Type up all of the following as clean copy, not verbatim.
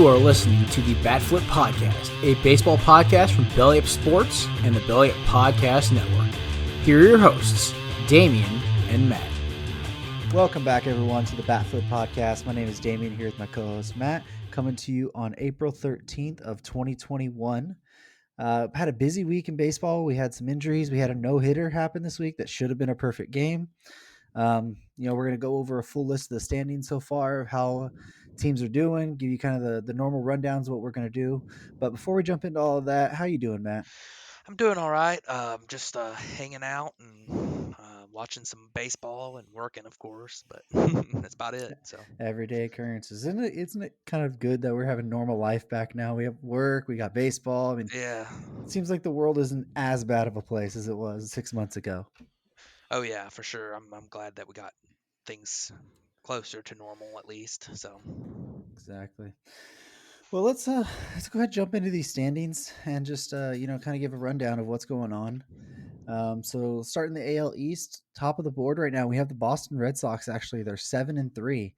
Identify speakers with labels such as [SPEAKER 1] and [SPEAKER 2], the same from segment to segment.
[SPEAKER 1] You are listening to the Batflip Podcast, a baseball podcast from Belly Up Sports and the Belly Up Podcast Network. Here are your hosts, Damian and Matt.
[SPEAKER 2] Welcome back, everyone, to the Batflip Podcast. My name is Damian, here with my co-host Matt, coming to you on April 13th of 2021. Had a busy week in baseball. We had some injuries. We had a no-hitter happen this week that should have been a perfect game. We're going to go over a full list of the standings so far, of how teams are doing, give you kind of the normal rundowns of what we're going to do. But before we jump into all of that, how you doing, Matt?
[SPEAKER 3] I'm doing all right. Just hanging out and watching some baseball and working, of course, but that's about it. So
[SPEAKER 2] Everyday occurrences. Isn't it kind of good that we're having normal life back now? We have work, we got baseball. I mean,
[SPEAKER 3] yeah.
[SPEAKER 2] it seems like the world isn't as bad of a place as it was 6 months ago.
[SPEAKER 3] Oh yeah, for sure. I'm glad that we got things closer to normal at least. So
[SPEAKER 2] Exactly. Well, let's go ahead and jump into these standings and just kind of give a rundown of what's going on. So starting the AL East, top of the board right now, we have the Boston Red Sox. Actually, they're 7-3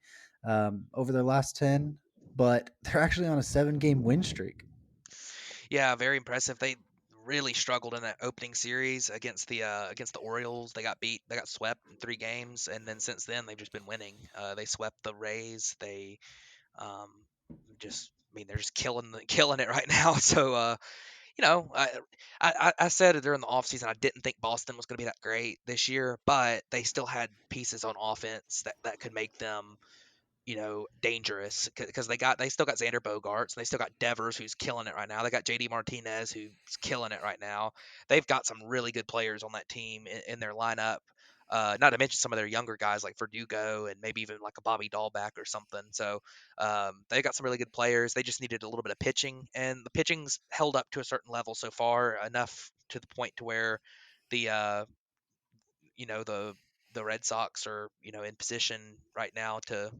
[SPEAKER 2] over their last 10, but they're actually on a 7-game win streak.
[SPEAKER 3] yeah, very impressive. They really struggled in that opening series against the Orioles. They got beat. They got swept in 3 games, and then since then they've just been winning. They swept the Rays. They um, they're just killing it right now. So I said it during the offseason, I didn't think Boston was going to be that great this year, but they still had pieces on offense that could make them, dangerous because they still got Xander Bogaerts and they still got Devers who's killing it right now. They got JD Martinez who's killing it right now. They've got some really good players on that team in their lineup. Not to mention some of their younger guys like Verdugo and maybe even like a Bobby Dahlback or something. So they got some really good players. They just needed a little bit of pitching, and the pitching's held up to a certain level so far, enough to the point to where the the Red Sox are in position right now to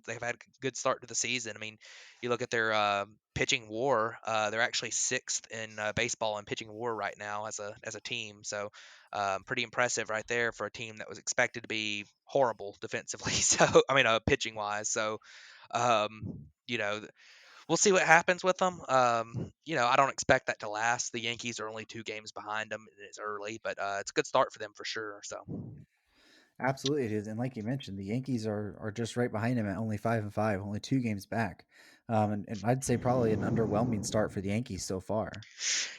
[SPEAKER 3] they've had a good start to the season. I mean, you look at their pitching WAR, they're actually sixth in baseball in pitching WAR right now as a team. So pretty impressive right there for a team that was expected to be horrible defensively. So I mean, pitching wise. So um, you know. We'll see what happens with them. I don't expect that to last. The Yankees are only 2 games behind them. It's early, but it's a good start for them for sure. So.
[SPEAKER 2] Absolutely, it is. And like you mentioned, the Yankees are just right behind him at only 5-5, only 2 games back. And I'd say probably an underwhelming start for the Yankees so far.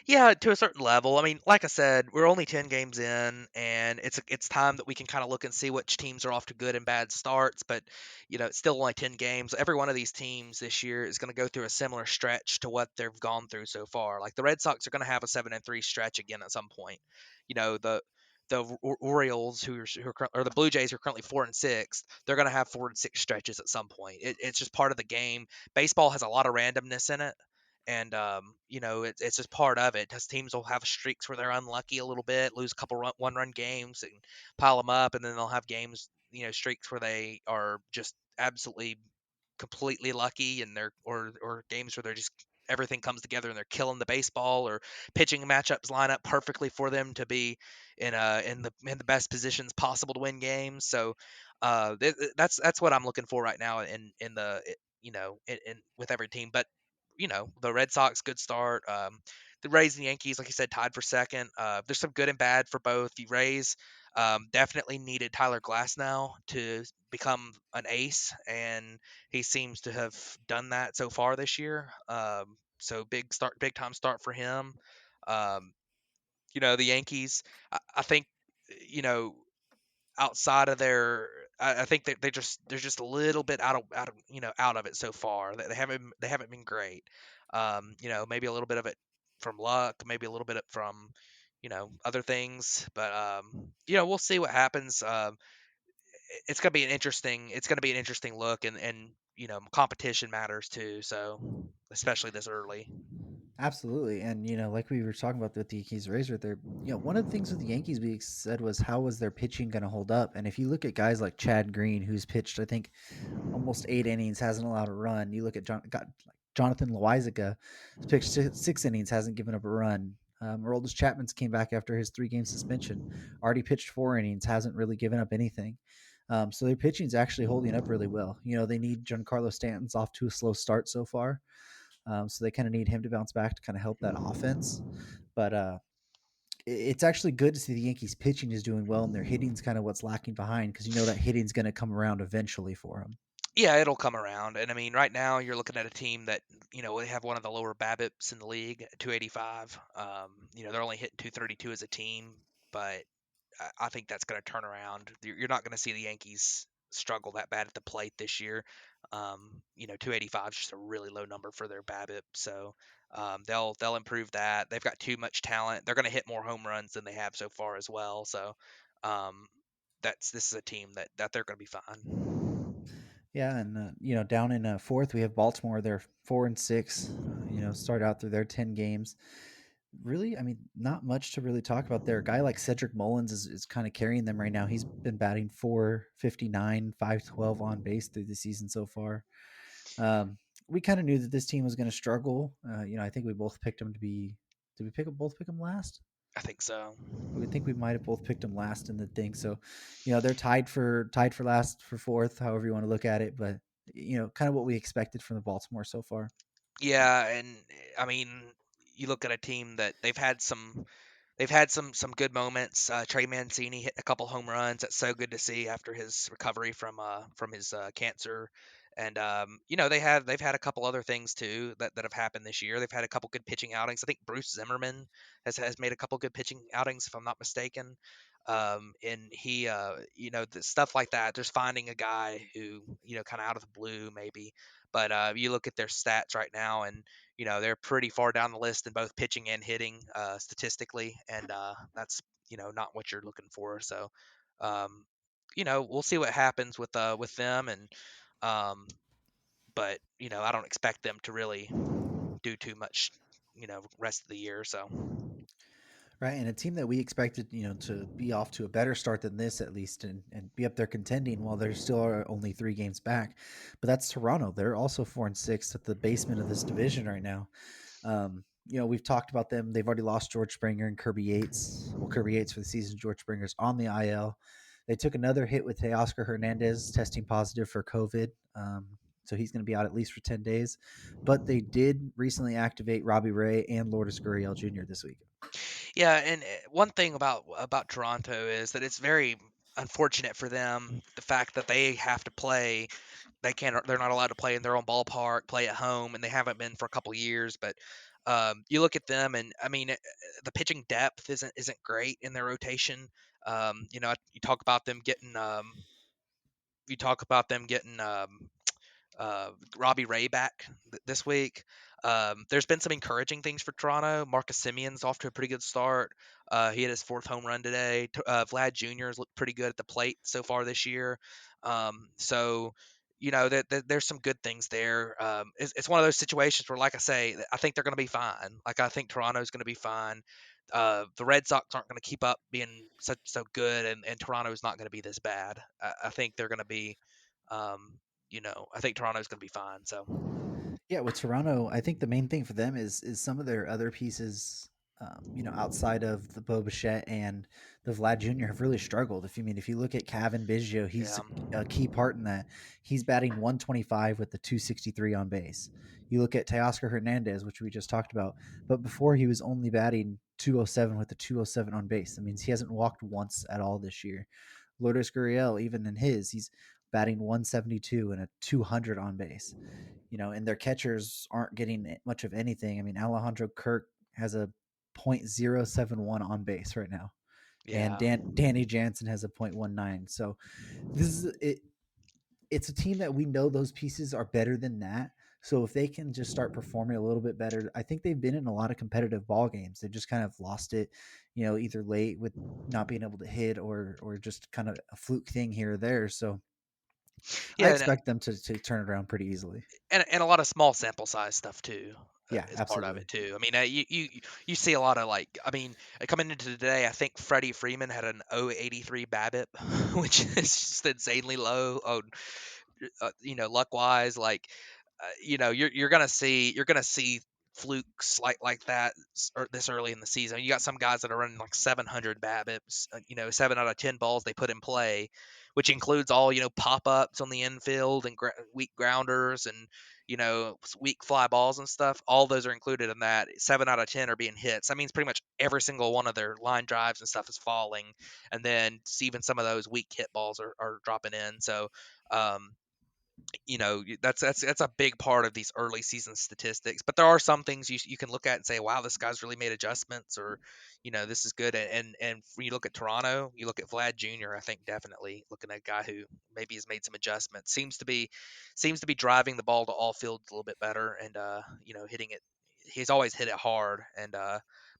[SPEAKER 3] Yeah, to a certain level. I mean, like I said, we're only 10 games in, and it's time that we can kind of look and see which teams are off to good and bad starts. But it's still only 10 games. Every one of these teams this year is going to go through a similar stretch to what they've gone through so far. Like the Red Sox are going to have a 7-3 stretch again at some point. The Orioles or the Blue Jays who are currently 4-6, they're going to have 4-6 stretches at some point. It's just part of the game. Baseball has a lot of randomness in it, and it's just part of it. Because teams will have streaks where they're unlucky a little bit, lose a couple one-run games, and pile them up, and then they'll have games, streaks where they are just absolutely completely lucky, and they're or games where they're just everything comes together and they're killing the baseball, or pitching matchups line up perfectly for them to be in the best positions possible to win games. So that's what I'm looking for right now in the in with every team. But the Red Sox, good start. The Rays and Yankees, like you said, tied for second. There's some good and bad for both. The Rays definitely needed Tyler Glass now to become an ace, and he seems to have done that so far this year. So big time start for him. Um, the Yankees, I think, you know, outside of I think that they're just a little bit out of it so far. They haven't been great. Maybe a little bit of it from luck, maybe a little bit from other things, but we'll see what happens. It's gonna be an interesting look, and competition matters too. So especially this early.
[SPEAKER 2] Absolutely. And, like we were talking about with the Yankees Rays right there, one of the things with the Yankees we said was how was their pitching going to hold up? And if you look at guys like Chad Green, who's pitched, I think, almost 8 innings, hasn't allowed a run. You look at Jonathan Loizaga, who's pitched 6 innings, hasn't given up a run. Aroldis Chapman's came back after his 3-game suspension, already pitched 4 innings, hasn't really given up anything. So their pitching is actually holding up really well. They need Giancarlo Stanton's off to a slow start so far. So they kind of need him to bounce back to kind of help that offense. But it's actually good to see the Yankees pitching is doing well and their hitting's kind of what's lacking behind, because that hitting's going to come around eventually for them.
[SPEAKER 3] Yeah, it'll come around. And I mean, right now you're looking at a team that, they have one of the lower BABIPs in the league, at 285. They're only hitting 232 as a team, but I think that's going to turn around. You're not going to see the Yankees struggle that bad at the plate this year. 285 is just a really low number for their BABIP, so they'll improve that. They've got too much talent. They're going to hit more home runs than they have so far as well. So um, this is a team that they're going to be fine.
[SPEAKER 2] Yeah, and down in fourth we have Baltimore. They're 4-6. Start out through their 10 games. Really, I mean, not much to really talk about there. A guy like Cedric Mullins is kind of carrying them right now. He's been batting 459, 512 on base through the season so far. We kind of knew that this team was going to struggle. I think we both picked them to be. Did we both pick them last?
[SPEAKER 3] I think so.
[SPEAKER 2] We think we might have both picked them last in the thing. So, they're tied for last, for fourth, however you want to look at it. But kind of what we expected from the Baltimore so far.
[SPEAKER 3] Yeah, and I mean, you look at a team that they've had some good moments. Trey Mancini hitting a couple home runs. That's so good to see after his recovery from his cancer. And they've had a couple other things too that have happened this year. They've had a couple good pitching outings. I think Bruce Zimmerman has made a couple good pitching outings, if I'm not mistaken. And he the stuff like that. Just finding a guy who kind of out of the blue maybe. But you look at their stats right now, and they're pretty far down the list in both pitching and hitting statistically, and that's not what you're looking for. So, um, we'll see what happens with them, and um, but I don't expect them to really do too much, rest of the year. So,
[SPEAKER 2] Right, and a team that we expected, to be off to a better start than this, at least, and be up there contending, while they're still are only 3 games back. But that's Toronto. They're also 4-6 at the basement of this division right now. We've talked about them. They've already lost George Springer and Kirby Yates. Well, Kirby Yates for the season. George Springer's on the IL. They took another hit with Teoscar Hernandez testing positive for COVID. So he's going to be out at least for 10 days. But they did recently activate Robbie Ray and Lourdes Gurriel Jr. this week.
[SPEAKER 3] yeah, and one thing about Toronto is that it's very unfortunate for them, the fact that they have to play. They're not allowed to play in their own ballpark, play at home, and they haven't been for a couple years. But you look at them, and I mean, the pitching depth isn't great in their rotation. You talk about them getting Robbie Ray back this week. There's been some encouraging things for Toronto. Marcus Simeon's off to a pretty good start. He had his fourth home run today. Vlad Jr. has looked pretty good at the plate so far this year. So there's some good things there. It's one of those situations where, like I say, I think they're going to be fine. Like, I think Toronto's going to be fine. The Red Sox aren't going to keep up being so good, and Toronto's not going to be this bad. I think they're going to be. I think Toronto's going to be fine. So,
[SPEAKER 2] Yeah, with Toronto, I think the main thing for them is some of their other pieces, outside of the Bo Bichette and the Vlad Jr. have really struggled. If you look at Kevin Biggio, he's
[SPEAKER 3] yeah,
[SPEAKER 2] a key part in that. He's batting 125 with the 263 on base. You look at Teoscar Hernandez, which we just talked about, but before he was only batting 207 with the 207 on base. That means he hasn't walked once at all this year. Lourdes Gurriel, even in he's batting 172 and a 200 on base. And their catchers aren't getting much of anything. I mean, Alejandro Kirk has a .071 on base right now, and
[SPEAKER 3] yeah,
[SPEAKER 2] Danny Jansen has a .19. So this is it. It's a team that we know those pieces are better than that. So if they can just start performing a little bit better, I think they've been in a lot of competitive ball games. They've just kind of lost it, either late with not being able to hit, or just kind of a fluke thing here or there. So I
[SPEAKER 3] yeah,
[SPEAKER 2] expect them to turn it around pretty easily.
[SPEAKER 3] and a lot of small sample size stuff too.
[SPEAKER 2] Yeah,
[SPEAKER 3] Is part of
[SPEAKER 2] absolutely.
[SPEAKER 3] it too. I mean, you see a lot of, like, I mean, coming into today, I think Freddie Freeman had an 0.83 BABIP, which is just insanely low. Oh, luck wise, like, you're gonna see flukes like that this early in the season. You got some guys that are running like 700 BABIPs, 7 out of 10 balls they put in play, which includes all pop ups on the infield and weak grounders and weak fly balls and stuff. All those are included in that. 7 out of 10 are being hits. That means pretty much every single one of their line drives and stuff is falling, and then even some of those weak hit balls are dropping in. So um, that's a big part of these early season statistics. But there are some things you can look at and say, wow, this guy's really made adjustments, or this is good. And when you look at Toronto, you look at Vlad Jr. I think definitely looking at a guy who maybe has made some adjustments, seems to be driving the ball to all fields a little bit better, and hitting it. He's always hit it hard, and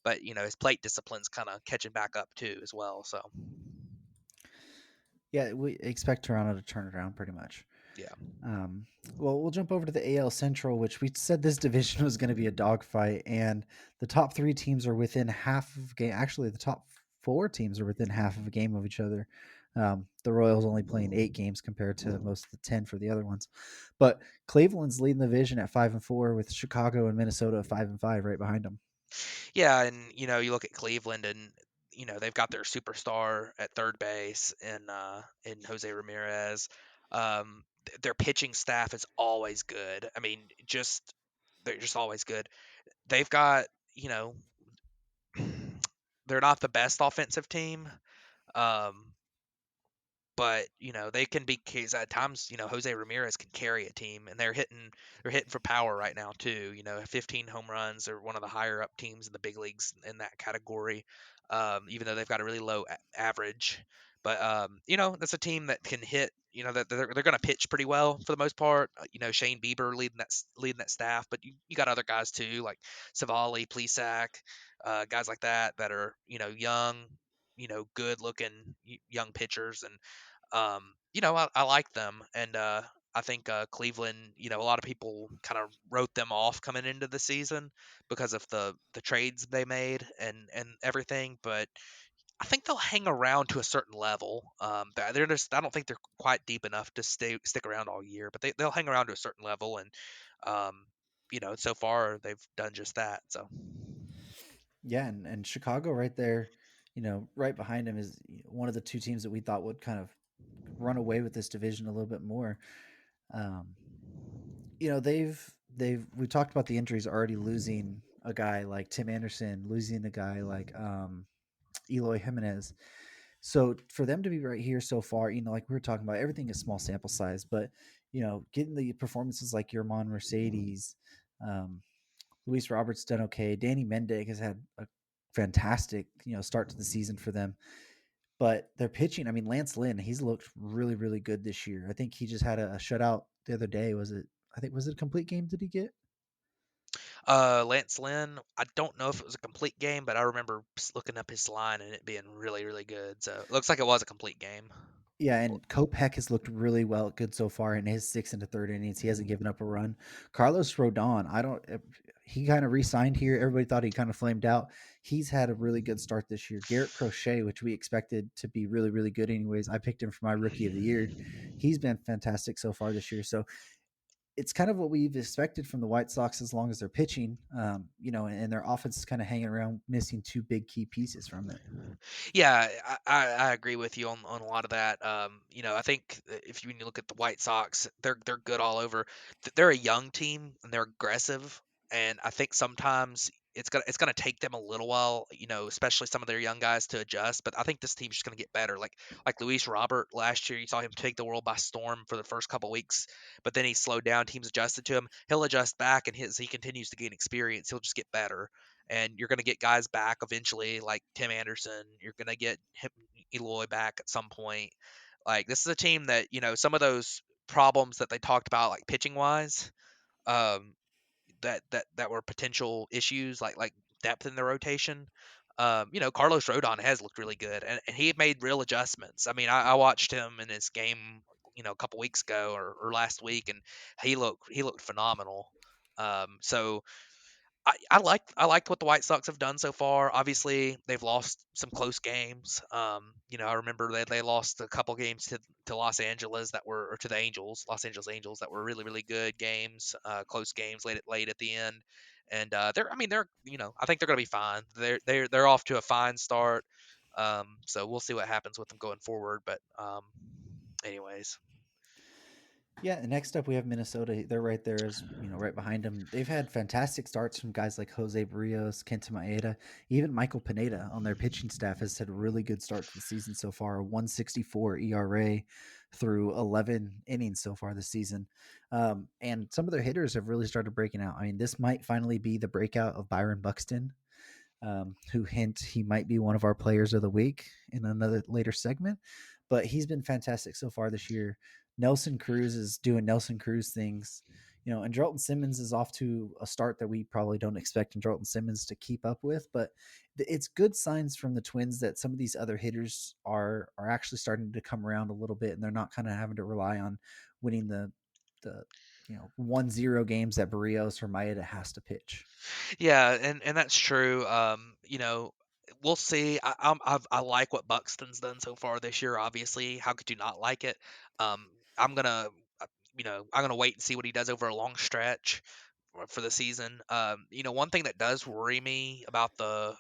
[SPEAKER 3] but his plate discipline's kind of catching back up too as well. So
[SPEAKER 2] Yeah, we expect Toronto to turn it around pretty much.
[SPEAKER 3] yeah.
[SPEAKER 2] Um, well, we'll jump over to the AL Central, which we said this division was going to be a dogfight, and the top three teams are within half of game. Actually, the top four teams are within half of a game of each other. The Royals only playing 8 games compared to most of the 10 for the other ones. But Cleveland's leading the division at 5-4, with Chicago and Minnesota at 5-5 right behind them.
[SPEAKER 3] Yeah, and you look at Cleveland, and they've got their superstar at third base in Jose Ramirez. Their pitching staff is always good. I mean, they're just always good. They've got they're not the best offensive team. Um, but they can be at times. Jose Ramirez can carry a team, and they're hitting for power right now too. 15 home runs. They're one of the higher up teams in the big leagues in that category. Even though they've got a really low average, but that's a team that can hit. That they're going to pitch pretty well for the most part. Shane Bieber leading that staff, but you got other guys too, like Savali, Plesac, guys like that are young, good looking young pitchers. And I like them, and I think Cleveland. A lot of people kind of wrote them off coming into the season because of the trades they made and everything. But I think they'll hang around to a certain level. They're just. I don't think they're quite deep enough to stick around all year, but they'll hang around to a certain level, and so far they've done just that. So.
[SPEAKER 2] Yeah, and Chicago right there, right behind him is one of the two teams that we thought would kind of run away with this division a little bit more. Um, they've we talked about the injuries already, losing a guy like Tim Anderson, losing a guy like Eloy Jimenez. So for them to be right here so far, like we were talking about, everything is small sample size, but getting the performances like Yerman Mercedes, um, Luis Roberts done okay. Danny Mendick has had a fantastic start to the season for them. But their pitching, I mean, Lance Lynn, he's looked really, really good this year. I think he just had a shutout the other day. Was it a complete game did he get?
[SPEAKER 3] Lance Lynn, I don't know if it was a complete game, but I remember looking up his line and it being really, really good. So it looks like it was a complete game.
[SPEAKER 2] Yeah, and Kopech has looked really good so far in his 6 and a third innings. He hasn't given up a run. Carlos Rodon, he kind of re-signed here. Everybody thought he kind of flamed out. He's had a really good start this year. Garrett Crochet, which we expected to be really, really good anyways. I picked him for my rookie of the year. He's been fantastic so far this year. So it's kind of what we've expected from the White Sox as long as they're pitching, and their offense is kind of hanging around, missing two big key pieces from it.
[SPEAKER 3] Yeah, I agree with you on a lot of that. I think when you look at the White Sox, they're good all over. They're a young team and they're aggressive, and I think sometimes it's gonna take them a little while, especially some of their young guys to adjust. But I think this team's just gonna get better. Like Luis Robert last year, you saw him take the world by storm for the first couple weeks, but then he slowed down. Teams adjusted to him. He'll adjust back, and he continues to gain experience, he'll just get better. And you're going to get guys back eventually, like Tim Anderson. You're going to get Eloy back at some point. Like, this is a team that some of those problems that they talked about, like pitching wise, um, that were potential issues, like depth in the rotation. Carlos Rodon has looked really good, and he made real adjustments. I mean, I watched him in his game, a couple weeks ago or last week, and he looked phenomenal. So I liked what the White Sox have done so far. Obviously, they've lost some close games. I remember they lost a couple games to Los Angeles or to the Angels, Los Angeles Angels, that were really, really good games, close games late at the end. and they're I think they're going to be fine. They're off to a fine start. So we'll see what happens with them going forward. But anyways,
[SPEAKER 2] Yeah, and next up we have Minnesota. They're right there, as right behind them. They've had fantastic starts from guys like Jose Barrios, Kenta Maeda, even Michael Pineda on their pitching staff has had a really good start to the season so far. A 164 ERA through 11 innings so far this season, and some of their hitters have really started breaking out. I mean, this might finally be the breakout of Byron Buxton, who hint he might be one of our players of the week in another later segment. But he's been fantastic so far this year. Nelson Cruz is doing Nelson Cruz things, and Drelton Simmons is off to a start that we probably don't expect Drelton Simmons to keep up with. But it's good signs from the Twins that some of these other hitters are actually starting to come around a little bit, and they're not kind of having to rely on winning the 1-0 games that Barrios or Maeda has to pitch.
[SPEAKER 3] yeah, and that's true. We'll see. I like what Buxton's done so far this year. Obviously, how could you not like it? Um, I'm gonna, I'm gonna wait and see what he does over a long stretch for the season. One thing that does worry me about the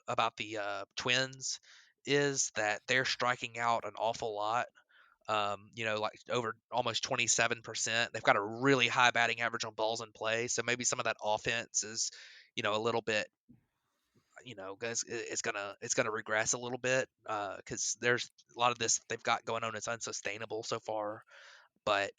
[SPEAKER 3] Twins is that they're striking out an awful lot. Like over almost 27%. They've got a really high batting average on balls in play, so maybe some of that offense is, a little bit, guys, it's gonna regress a little bit because there's a lot of this they've got going on is unsustainable so far. But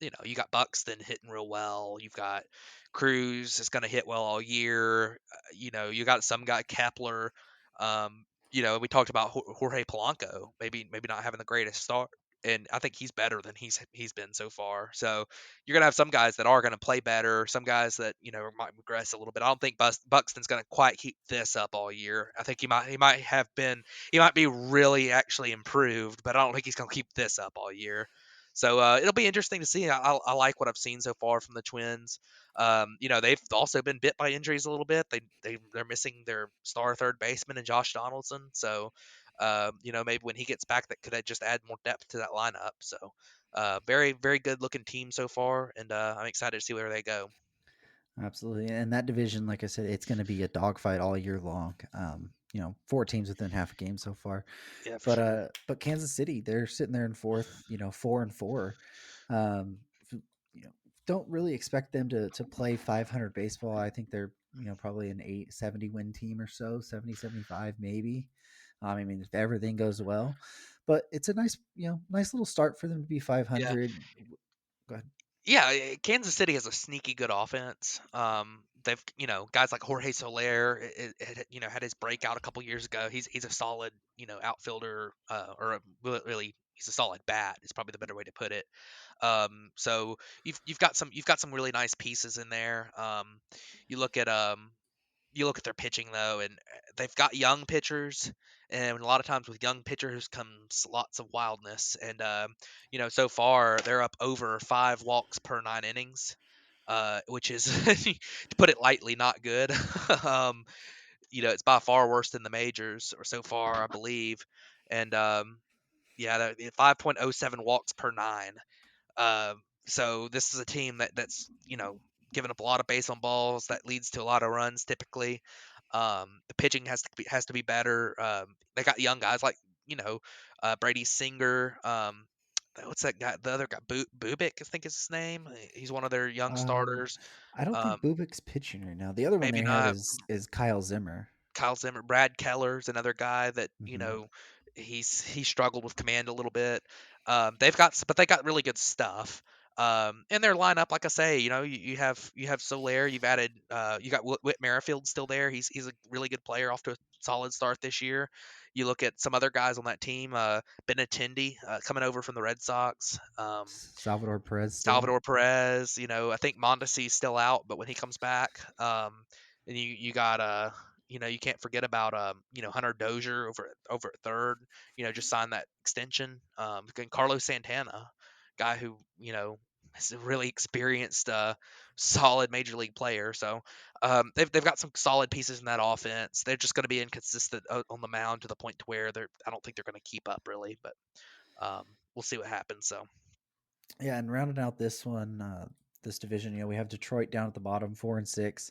[SPEAKER 3] you got Buxton hitting real well. You've got Cruz is going to hit well all year. You got some guy Kepler. We talked about Jorge Polanco, maybe not having the greatest start, and I think he's better than he's been so far. So you're gonna have some guys that are going to play better, some guys that might regress a little bit. I don't think Buxton's going to quite keep this up all year. I think he might be really actually improved, but I don't think he's going to keep this up all year. So it'll be interesting to see. I like what I've seen so far from the Twins. They've also been bit by injuries a little bit. They're missing their star third baseman and Josh Donaldson. So maybe when he gets back, that could just add more depth to that lineup. So very very good looking team so far, and I'm excited to see where they go.
[SPEAKER 2] Absolutely. And that division, like I said, it's going to be a dogfight all year long. 4 teams within half a game so far.
[SPEAKER 3] Yeah, for sure.
[SPEAKER 2] But Kansas City, they're sitting there in fourth, 4-4. Um, you know, don't really expect them to play 500 baseball. I think they're, probably an 870 win team or so, 70-75 maybe. I mean, if everything goes well, but it's a nice little start for them to be
[SPEAKER 3] Yeah.
[SPEAKER 2] 500. Go ahead.
[SPEAKER 3] Yeah, Kansas City has a sneaky good offense. They've guys like Jorge Soler, had his breakout a couple years ago. He's a solid outfielder, really he's a solid bat. Is probably the better way to put it. So you've got some really nice pieces in there. You look at their pitching though, and they've got young pitchers, and a lot of times with young pitchers comes lots of wildness. And so far they're up over 5 walks per 9 innings, which is to put it lightly not good. um, it's by far worse than the majors or so far, I believe. And yeah, 5.07 walks per nine. So this is a team that's giving up a lot of base on balls that leads to a lot of runs typically. The pitching has to be better. They got young guys like Brady Singer. What's that guy? The other guy, Bubik, I think is his name. He's one of their young
[SPEAKER 2] Um,
[SPEAKER 3] starters.
[SPEAKER 2] I don't
[SPEAKER 3] Um,
[SPEAKER 2] think Bubik's pitching right now. The other one
[SPEAKER 3] maybe
[SPEAKER 2] they have
[SPEAKER 3] not.
[SPEAKER 2] is Kyle Zimmer.
[SPEAKER 3] Kyle Zimmer, Brad Keller's another guy that
[SPEAKER 2] Hmm.
[SPEAKER 3] he struggled with command a little bit. But they got really good stuff. And their lineup, like I say, you have Soler, you've added you got Whit Merrifield still there. He's a really good player, off to a solid start this year. You look at some other guys on that team, Benintendi coming over from the Red Sox.
[SPEAKER 2] Salvador Perez still.
[SPEAKER 3] Salvador Perez, I think Mondesi's still out, but when he comes back, and you got you can't forget about Hunter Dozier over at third, just signed that extension. And Carlos Santana, guy who is a really experienced, solid major league player. So they've got some solid pieces in that offense. They're just going to be inconsistent on the mound to the point to where I don't think they're going to keep up really, but we'll see what happens. So.
[SPEAKER 2] Yeah, and rounding out this one, this division, we have Detroit down at the bottom, 4-6.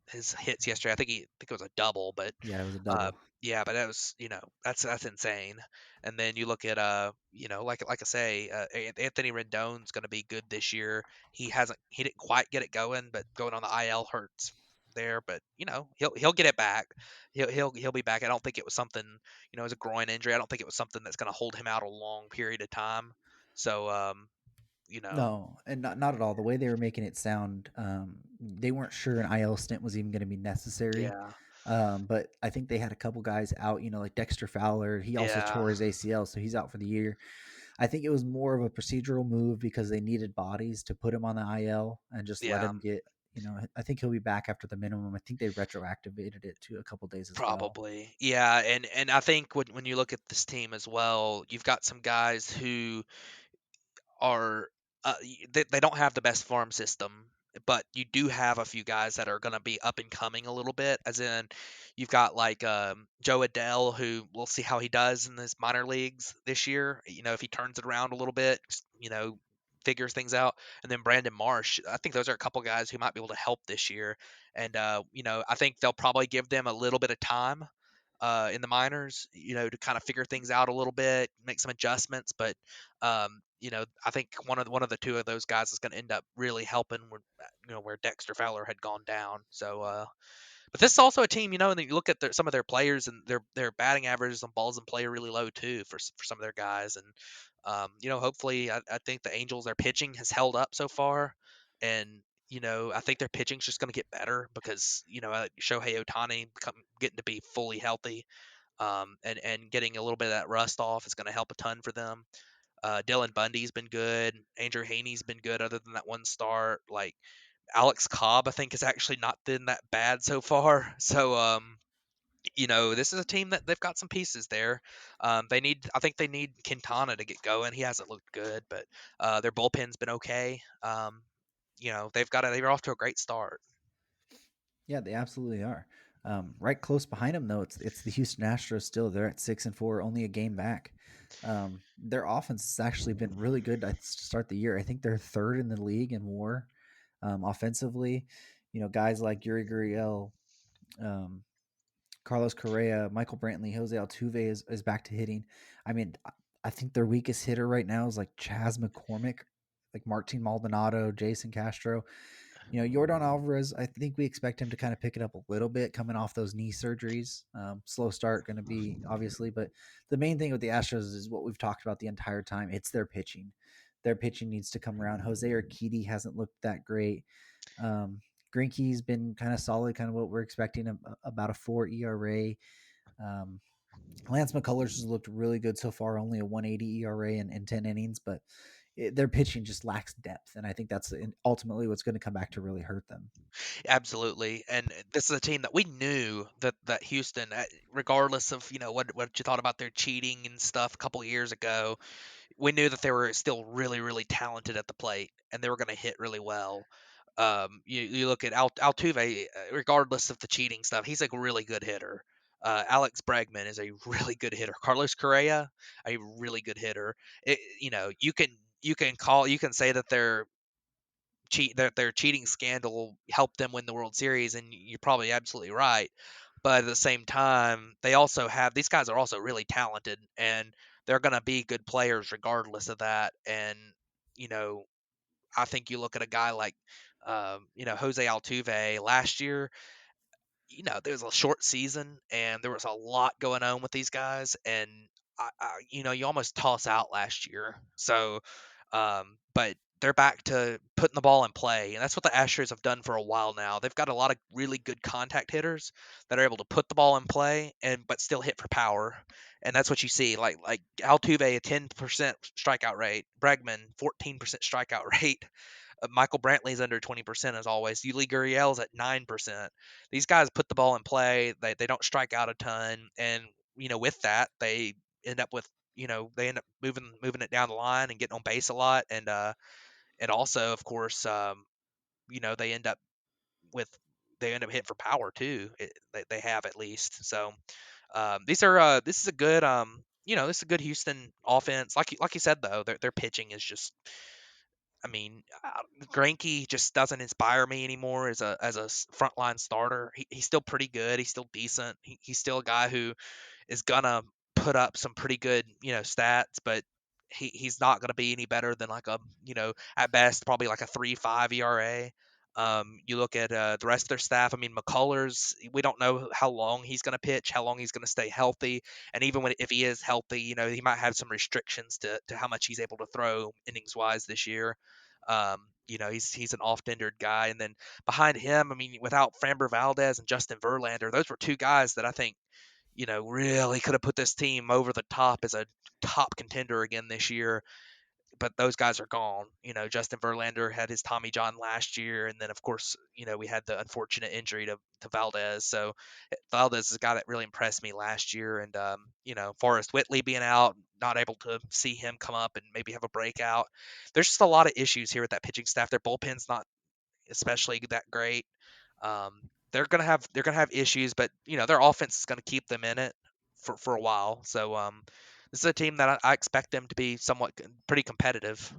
[SPEAKER 3] his hits yesterday. I think it was a double, but
[SPEAKER 2] Yeah, it was a
[SPEAKER 3] uh,
[SPEAKER 2] double.
[SPEAKER 3] yeah, but that was, that's insane. And then you look at like I say, Anthony Rendon's going to be good this year. He didn't quite get it going, but going on the IL hurts there. But he'll get it back. He'll be back. I don't think it was something, it was a groin injury. I don't think it was something that's going to hold him out a long period of time. So you know,
[SPEAKER 2] No, and not at all. The way they were making it sound, they weren't sure an IL stint was even going to be necessary.
[SPEAKER 3] yeah,
[SPEAKER 2] But I think they had a couple guys out, like Dexter Fowler. He also
[SPEAKER 3] yeah,
[SPEAKER 2] tore his ACL, so he's out for the year. I think it was more of a procedural move because they needed bodies to put him on the IL and just let
[SPEAKER 3] yeah.
[SPEAKER 2] him get, I think he'll be back after the minimum. I think they retroactivated it to a couple days as well.
[SPEAKER 3] Probably. Yeah, and I think when you look at this team as well, you've got some guys who are they don't have the best farm system, but you do have a few guys that are going to be up and coming a little bit. As in, you've got like Joe Adell, who we'll see how he does in this minor leagues this year. If he turns it around a little bit, figures things out. And then Brandon Marsh, I think those are a couple guys who might be able to help this year. And I think they'll probably give them a little bit of time in the minors, to kind of figure things out a little bit, make some adjustments. But I think one of the two of those guys is going to end up really helping where Dexter Fowler had gone down. So, but this is also a team, and then you look at some of their players and their batting averages on balls in play are really low too for some of their guys. And hopefully, I think the Angels, their pitching has held up so far, and I think their pitching's just going to get better because Shohei Ohtani getting to be fully healthy, and getting a little bit of that rust off is going to help a ton for them. Dylan Bundy's been good. Andrew Haney's been good, other than that one start. Like Alex Cobb, I think, has actually not been that bad so far. So, this is a team that they've got some pieces there. I think they need Quintana to get going. He hasn't looked good, but their bullpen's been okay. They're off to a great start.
[SPEAKER 2] Yeah, they absolutely are. Right close behind them, though, it's the Houston Astros. Still, they're at 6-4, only a game back. Their offense has actually been really good to start the year. I think they're third in the league in WAR offensively. Guys like Yuri Gurriel, um, Carlos Correa, Michael Brantley, Jose Altuve is back to hitting. I mean, I think their weakest hitter right now is like Chas McCormick, like Martin Maldonado, Jason Castro. Jordan Alvarez, I think we expect him to kind of pick it up a little bit coming off those knee surgeries. Slow start going to be obviously, but the main thing with the Astros is what we've talked about the entire time. It's their pitching. Their pitching needs to come around. Jose Urquidy hasn't looked that great. Um, Greinke's been kind of solid, kind of what we're expecting, about a 4 ERA. Um, Lance McCullers has looked really good so far, only a 180 ERA in 10 innings, but their pitching just lacks depth. And I think that's ultimately what's going to come back to really hurt them.
[SPEAKER 3] Absolutely, and this is a team that we knew that Houston, regardless of what you thought about their cheating and stuff a couple of years ago, we knew that they were still really, really talented at the plate, and they were going to hit really well. You look at Altuve, regardless of the cheating stuff, he's a really good hitter. Alex Bregman is a really good hitter. Carlos Correa, a really good hitter. You can say that their cheating scandal helped them win the World Series, and you're probably absolutely right. But at the same time, these guys are also really talented, and they're going to be good players regardless of that. And you know, I think you look at a guy like Jose Altuve last year. There was a short season and there was a lot going on with these guys, and you almost toss out last year. So, but they're back to putting the ball in play, and that's what the Astros have done for a while now. They've got a lot of really good contact hitters that are able to put the ball in play and but still hit for power, and that's what you see. Like Altuve, a 10% strikeout rate, Bregman 14% strikeout rate. Michael Brantley's under 20% as always. Yuli Gurriel's at 9%. These guys put the ball in play. They don't strike out a ton, and with that they end up moving it down the line and getting on base a lot, and also of course they end up with they end up hitting for power too. They have at least. So this is a good this is a good Houston offense. Like you said though, their pitching is just I mean, Greinke just doesn't inspire me anymore as a frontline starter. He's still pretty good. He's still decent. He's still a guy who is gonna put up some pretty good, stats, but he's not gonna be any better than like a, at best probably like a 3.5 ERA. You look at the rest of their staff. I mean, McCullers, we don't know how long he's going to pitch, how long he's going to stay healthy, and even if he is healthy, he might have some restrictions to how much he's able to throw innings wise this year. He's an off-tendered guy, and then behind him, I mean, without Framber Valdez and Justin Verlander, those were two guys that I think really could have put this team over the top as a top contender again this year. But those guys are gone. Justin Verlander had his Tommy John last year, and then of course, we had the unfortunate injury to Valdez. So Valdez is a guy that really impressed me last year, and Forrest Whitley being out, not able to see him come up and maybe have a breakout. There's just a lot of issues here with that pitching staff. Their bullpen's not especially that great. They're gonna have issues, but their offense is gonna keep them in it for a while. So this is a team that I expect them to be somewhat pretty competitive,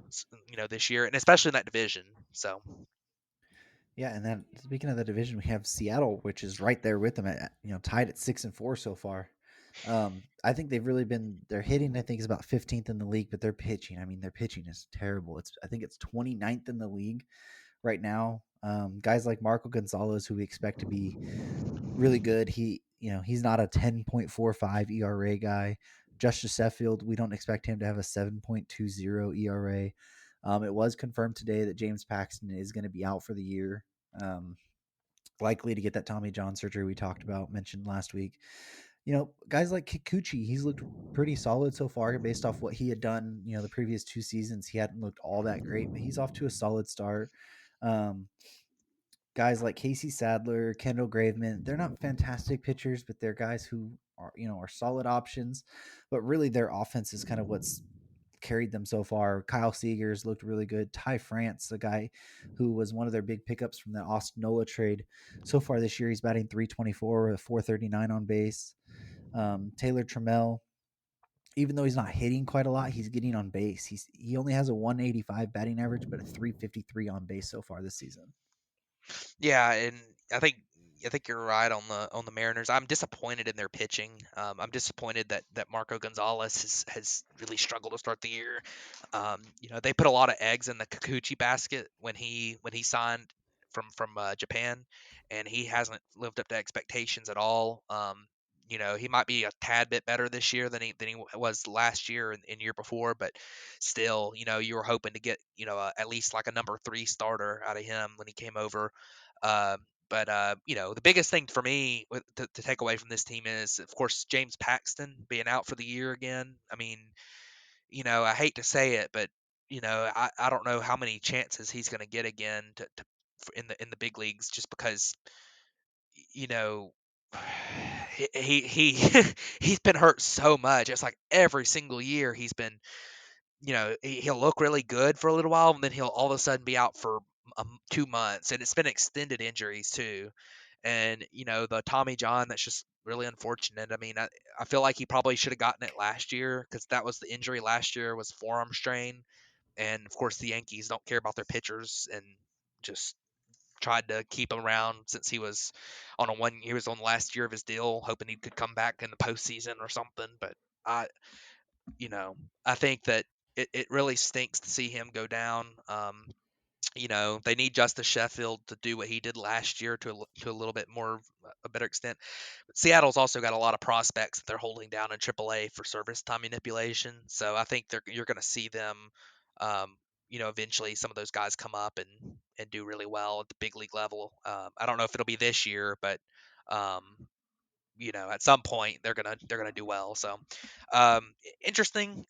[SPEAKER 3] this year, and especially in that division. So
[SPEAKER 2] Yeah, and then speaking of the division, we have Seattle, which is right there with them at tied at 6-4 so far. I think they've really been their hitting. I think is about 15th in the league, but their pitching. I mean, their pitching is terrible. I think it's 29th in the league right now. Guys like Marco Gonzalez, who we expect to be really good. He's not a 10.45 ERA guy. Justice Sheffield, we don't expect him to have a 7.20 ERA. It was confirmed today that James Paxton is going to be out for the year, likely to get that Tommy John surgery we talked about, mentioned last week. Guys like Kikuchi, he's looked pretty solid so far based off what he had done, the previous 2 seasons. He hadn't looked all that great, but he's off to a solid start. Guys like Casey Sadler, Kendall Graveman, they're not fantastic pitchers, but they're guys who are solid options. But really, their offense is kind of what's carried them so far. Kyle Seegers looked really good. Ty France, a guy who was one of their big pickups from the Austin Nola trade. So far this year, he's batting 324 with 439 on base. Taylor Trammell, even though he's not hitting quite a lot, he's getting on base. He only has a 185 batting average, but a 353 on base so far this season.
[SPEAKER 3] yeah, and I think you're right on the Mariners. I'm disappointed in their pitching. I'm disappointed that Marco Gonzalez has really struggled to start the year. They put a lot of eggs in the Kikuchi basket when he signed from Japan, and he hasn't lived up to expectations at all. He might be a tad bit better this year than he was last year and year before, but still, you were hoping to get at least like a number 3 starter out of him when he came over. Um, but the biggest thing for me to take away from this team is, of course, James Paxton being out for the year again. I mean, I hate to say it, but I don't know how many chances he's going to get again in the big leagues, just because you know he he's been hurt so much. It's like every single year he's been, he'll look really good for a little while, and then he'll all of a sudden be out for 2 months, and it's been extended injuries too. And the Tommy John, that's just really unfortunate. I mean, I feel like he probably should have gotten it last year, because that was the injury last year, was forearm strain. And of course, the Yankees don't care about their pitchers and just tried to keep him around since he was he was on the last year of his deal, hoping he could come back in the postseason or something. But I you know I think that it really stinks to see him go down. They need Justice Sheffield to do what he did last year to a little bit more a better extent. But Seattle's also got a lot of prospects that they're holding down in AAA for service time manipulation. So I think you're going to see them, eventually some of those guys come up and do really well at the big league level. I don't know if it'll be this year, but um, at some point they're gonna do well. So interesting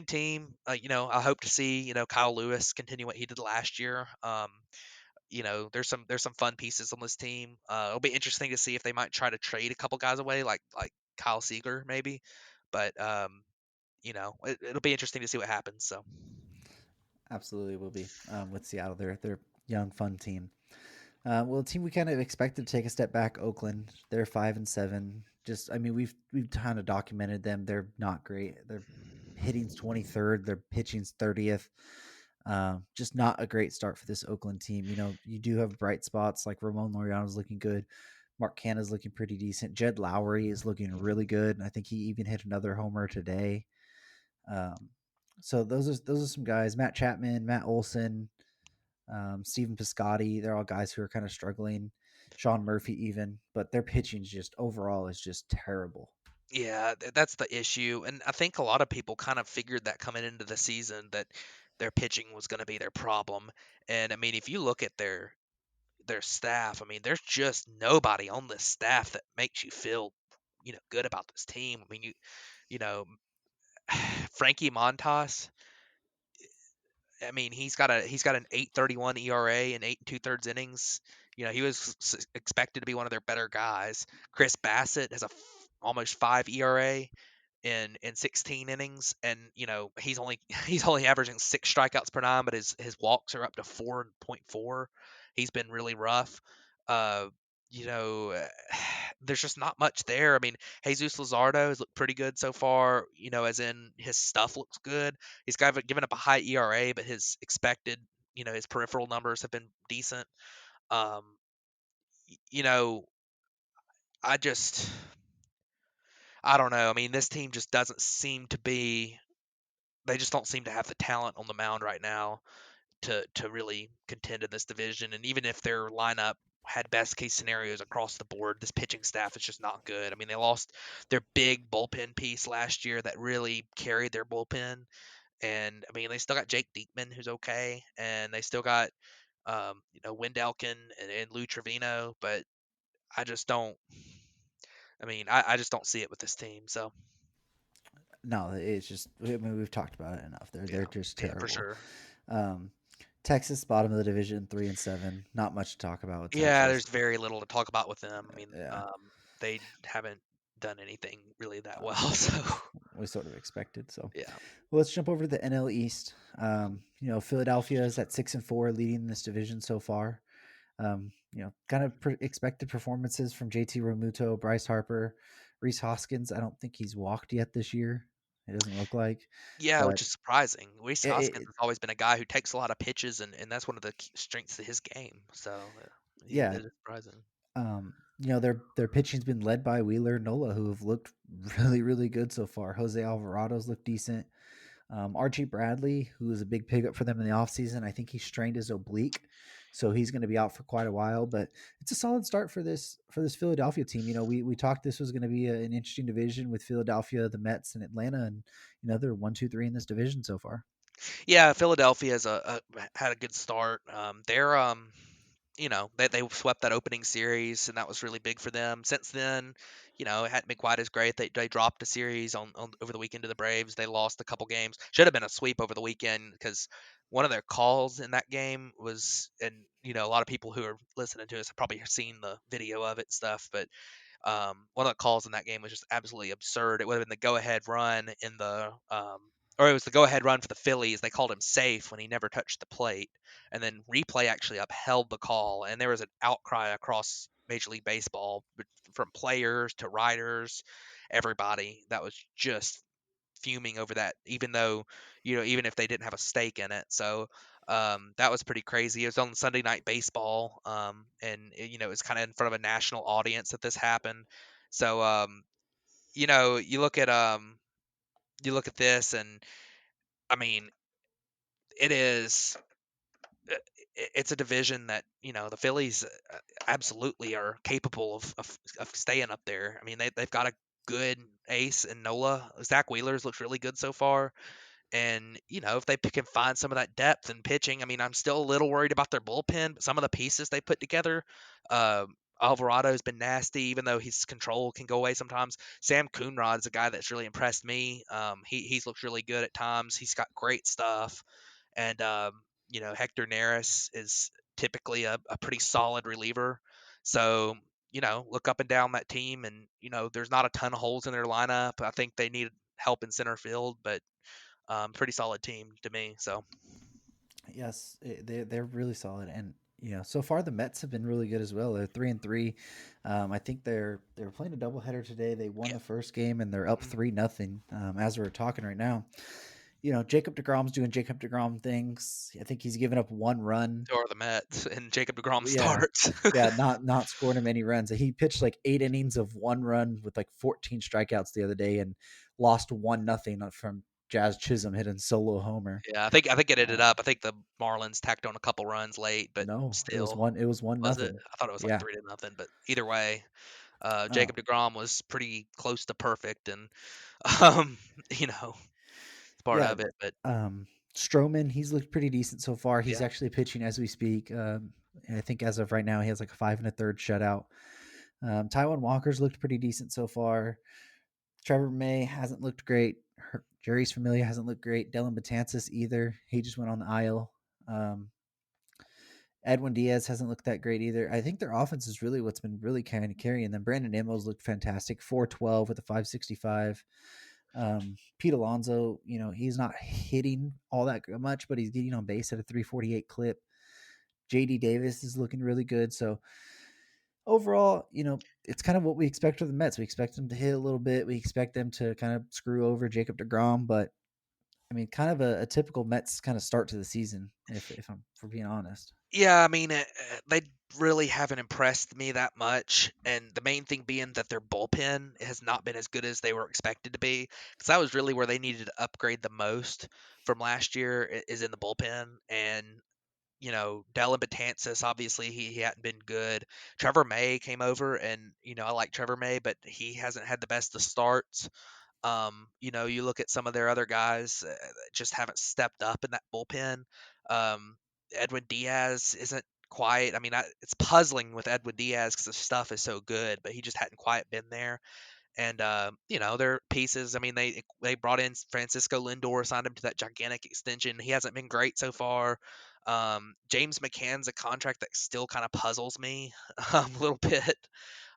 [SPEAKER 3] team. I hope to see Kyle Lewis continue what he did last year. There's some fun pieces on this team. It'll be interesting to see if they might try to trade a couple guys away, like Kyle Seager maybe. But it'll be interesting to see what happens. So
[SPEAKER 2] Absolutely will be with Seattle. They're young, fun team. Well, a team we kind of expected to take a step back, Oakland. They're 5-7. Just, I mean, we've kind of documented them. They're not great. Their hitting's 23rd. Their pitching's 30th. Just not a great start for this Oakland team. You do have bright spots like Ramon Laureano's looking good. Mark Canna's looking pretty decent. Jed Lowry is looking really good. And I think he even hit another homer today. So those are some guys. Matt Chapman, Matt Olson, Stephen Piscotty. They're all guys who are kind of struggling. Sean Murphy even, but their pitching just overall is just terrible.
[SPEAKER 3] Yeah, that's the issue, and I think a lot of people kind of figured that coming into the season that their pitching was going to be their problem. And I mean, if you look at their staff, I mean, there's just nobody on this staff that makes you feel, good about this team. I mean, you know, Frankie Montas. I mean, he's got an 8.31 ERA and 8 and 2/3 innings. He was expected to be one of their better guys. Chris Bassett has a almost 5 ERA in 16 innings, and he's only he's only averaging 6 strikeouts per nine, but his walks are up to 4.4. He's been really rough. Uh, you know, uh, there's just not much there. I mean, Jesus Luzardo has looked pretty good so far. As in his stuff looks good. He's given up a high ERA, but his expected, his peripheral numbers have been decent. Um, y- you know, I just I don't know. I mean, this team just doesn't seem to be they just don't seem to have the talent on the mound right now to really contend in this division. And even if their lineup had best case scenarios across the board, this pitching staff is just not good. I mean, they lost their big bullpen piece last year that really carried their bullpen. And I mean, they still got Jake Diekman, who's okay, and they still got Wendelken and Lou Trevino, but I just don't. I mean, I just don't see it with this team. So
[SPEAKER 2] No, it's just, I mean, we've talked about it enough. They're
[SPEAKER 3] yeah,
[SPEAKER 2] just
[SPEAKER 3] yeah, for
[SPEAKER 2] terrible.
[SPEAKER 3] sure.
[SPEAKER 2] Um, Texas, bottom of the division, 3-7. Not much to talk about with
[SPEAKER 3] Yeah,
[SPEAKER 2] Texas.
[SPEAKER 3] there's very little to talk about with them. I mean,
[SPEAKER 2] Yeah,
[SPEAKER 3] they haven't done anything really that well.
[SPEAKER 2] which
[SPEAKER 3] So
[SPEAKER 2] we sort of expected. So,
[SPEAKER 3] yeah,
[SPEAKER 2] well, let's jump over to the NL East. Philadelphia is at 6-4, leading this division so far. Kind of expected performances from JT Realmuto, Bryce Harper, Reese Hoskins. I don't think he's walked yet this year. It doesn't look like,
[SPEAKER 3] yeah, which
[SPEAKER 2] but
[SPEAKER 3] is surprising. Reese
[SPEAKER 2] it,
[SPEAKER 3] Hoskins
[SPEAKER 2] it,
[SPEAKER 3] has always been a guy who takes a lot of pitches, and that's one of the strengths of his game. So
[SPEAKER 2] yeah,
[SPEAKER 3] it is surprising.
[SPEAKER 2] their pitching's been led by Wheeler and Nola, who have looked really, really good so far. Jose Alvarado's looked decent. Archie Bradley, who was a big pickup for them in the offseason, I think he strained his oblique, so he's going to be out for quite a while. But it's a solid start for this Philadelphia team. We talked this was going to be an interesting division with Philadelphia, the Mets, and Atlanta, and they're 1, 2, 3 in this division so far.
[SPEAKER 3] Yeah, Philadelphia has had a good start. They're they swept that opening series, and that was really big for them. Since then, it hadn't been quite as great. They dropped a series on over the weekend to the Braves. They lost a couple games. Should have been a sweep over the weekend because one of their calls in that game was, and a lot of people who are listening to us have probably seen the video of it and stuff, but one of the calls in that game was just absolutely absurd. It would have been the go-ahead run or it was the go-ahead run for the Phillies. They called him safe when he never touched the plate, and then replay actually upheld the call. And there was an outcry across Major League Baseball from players to writers, everybody that was just fuming over that, even though even if they didn't have a stake in it. So that was pretty crazy. It was on Sunday Night Baseball, and it was kind of in front of a national audience that this happened. So you you look at this, and I mean, it is it's a division that the Phillies absolutely are capable of staying up there. I mean, they've got a good ace in Nola. Zach Wheeler's looks really good so far. And, if they can find some of that depth in pitching, I mean, I'm still a little worried about their bullpen, but some of the pieces they put together, Alvarado's been nasty, even though his control can go away sometimes. Sam Coonrod's a guy that's really impressed me. He's looked really good at times. He's got great stuff. And, Hector Neris is typically a pretty solid reliever. So, look up and down that team, and, there's not a ton of holes in their lineup. I think they need help in center field, but pretty solid team to me. So
[SPEAKER 2] Yes, they're really solid, and so far the Mets have been really good as well. They're 3-3. I think they're playing a doubleheader today. They won
[SPEAKER 3] yeah,
[SPEAKER 2] the first game, and they're up
[SPEAKER 3] mhm.
[SPEAKER 2] 3-0 as we're talking right now. Jacob DeGrom's doing Jacob DeGrom things. I think he's given up one run.
[SPEAKER 3] Or the Mets and Jacob DeGrom
[SPEAKER 2] Yeah,
[SPEAKER 3] starts.
[SPEAKER 2] yeah, not scoring him any runs. He pitched like 8 innings of one run with like 14 strikeouts the other day and lost 1-0 from Jazz Chisholm hitting solo homer.
[SPEAKER 3] Yeah, I think it ended
[SPEAKER 2] Um,
[SPEAKER 3] up. I think the Marlins tacked on a couple runs late, but
[SPEAKER 2] no, it was
[SPEAKER 3] still,
[SPEAKER 2] one. It was one
[SPEAKER 3] was it?
[SPEAKER 2] nothing.
[SPEAKER 3] I thought it was like
[SPEAKER 2] Yeah.
[SPEAKER 3] 3-0. But either way,
[SPEAKER 2] Oh,
[SPEAKER 3] Jacob DeGrom was pretty close to perfect, and um, you know, it's part
[SPEAKER 2] yeah.
[SPEAKER 3] of it. But
[SPEAKER 2] Stroman, he's looked pretty decent so far. He's
[SPEAKER 3] yeah,
[SPEAKER 2] actually pitching as we speak. I think as of right now, he has like a 5 1/3 shutout. Taiwan Walker's looked pretty decent so far. Trevor May hasn't looked great. Jerry's Familia hasn't looked great. Dylan Betances either. He just went on the aisle. Um, Edwin Diaz hasn't looked that great either. I think their offense is really what's been really kind of carrying them. Brandon Immo's looked fantastic. 412 with a 565. Pete Alonso, he's not hitting all that much, but he's getting on base at a 348 clip. JD Davis is looking really good. So overall, it's kind of what we expect of the Mets. We expect them to hit a little bit. We expect them to kind of screw over Jacob DeGrom, but I mean, kind of a typical Mets kind of start to the season, if I'm for being honest.
[SPEAKER 3] yeah. I mean, they really haven't impressed me that much, and the main thing being that their bullpen has not been as good as they were expected to be. Because that was really where they needed to upgrade the most from last year is in the bullpen, and Dellin Betances, obviously he hadn't been good. Trevor May came over, and I like Trevor May, but he hasn't had the best of starts. You look at some of their other guys that just haven't stepped up in that bullpen. Um, Edwin Diaz isn't quite. I mean, it's puzzling with Edwin Diaz because the stuff is so good, but he just hadn't quite been there. And their pieces. I mean, they brought in Francisco Lindor, signed him to that gigantic extension. He hasn't been great so far. James McCann's a contract that still kind of puzzles me a little bit.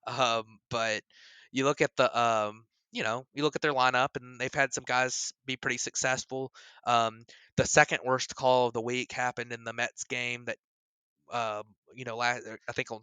[SPEAKER 3] But you look at you look at their lineup, and they've had some guys be pretty successful. The second worst call of the week happened in the Mets game that um, I think on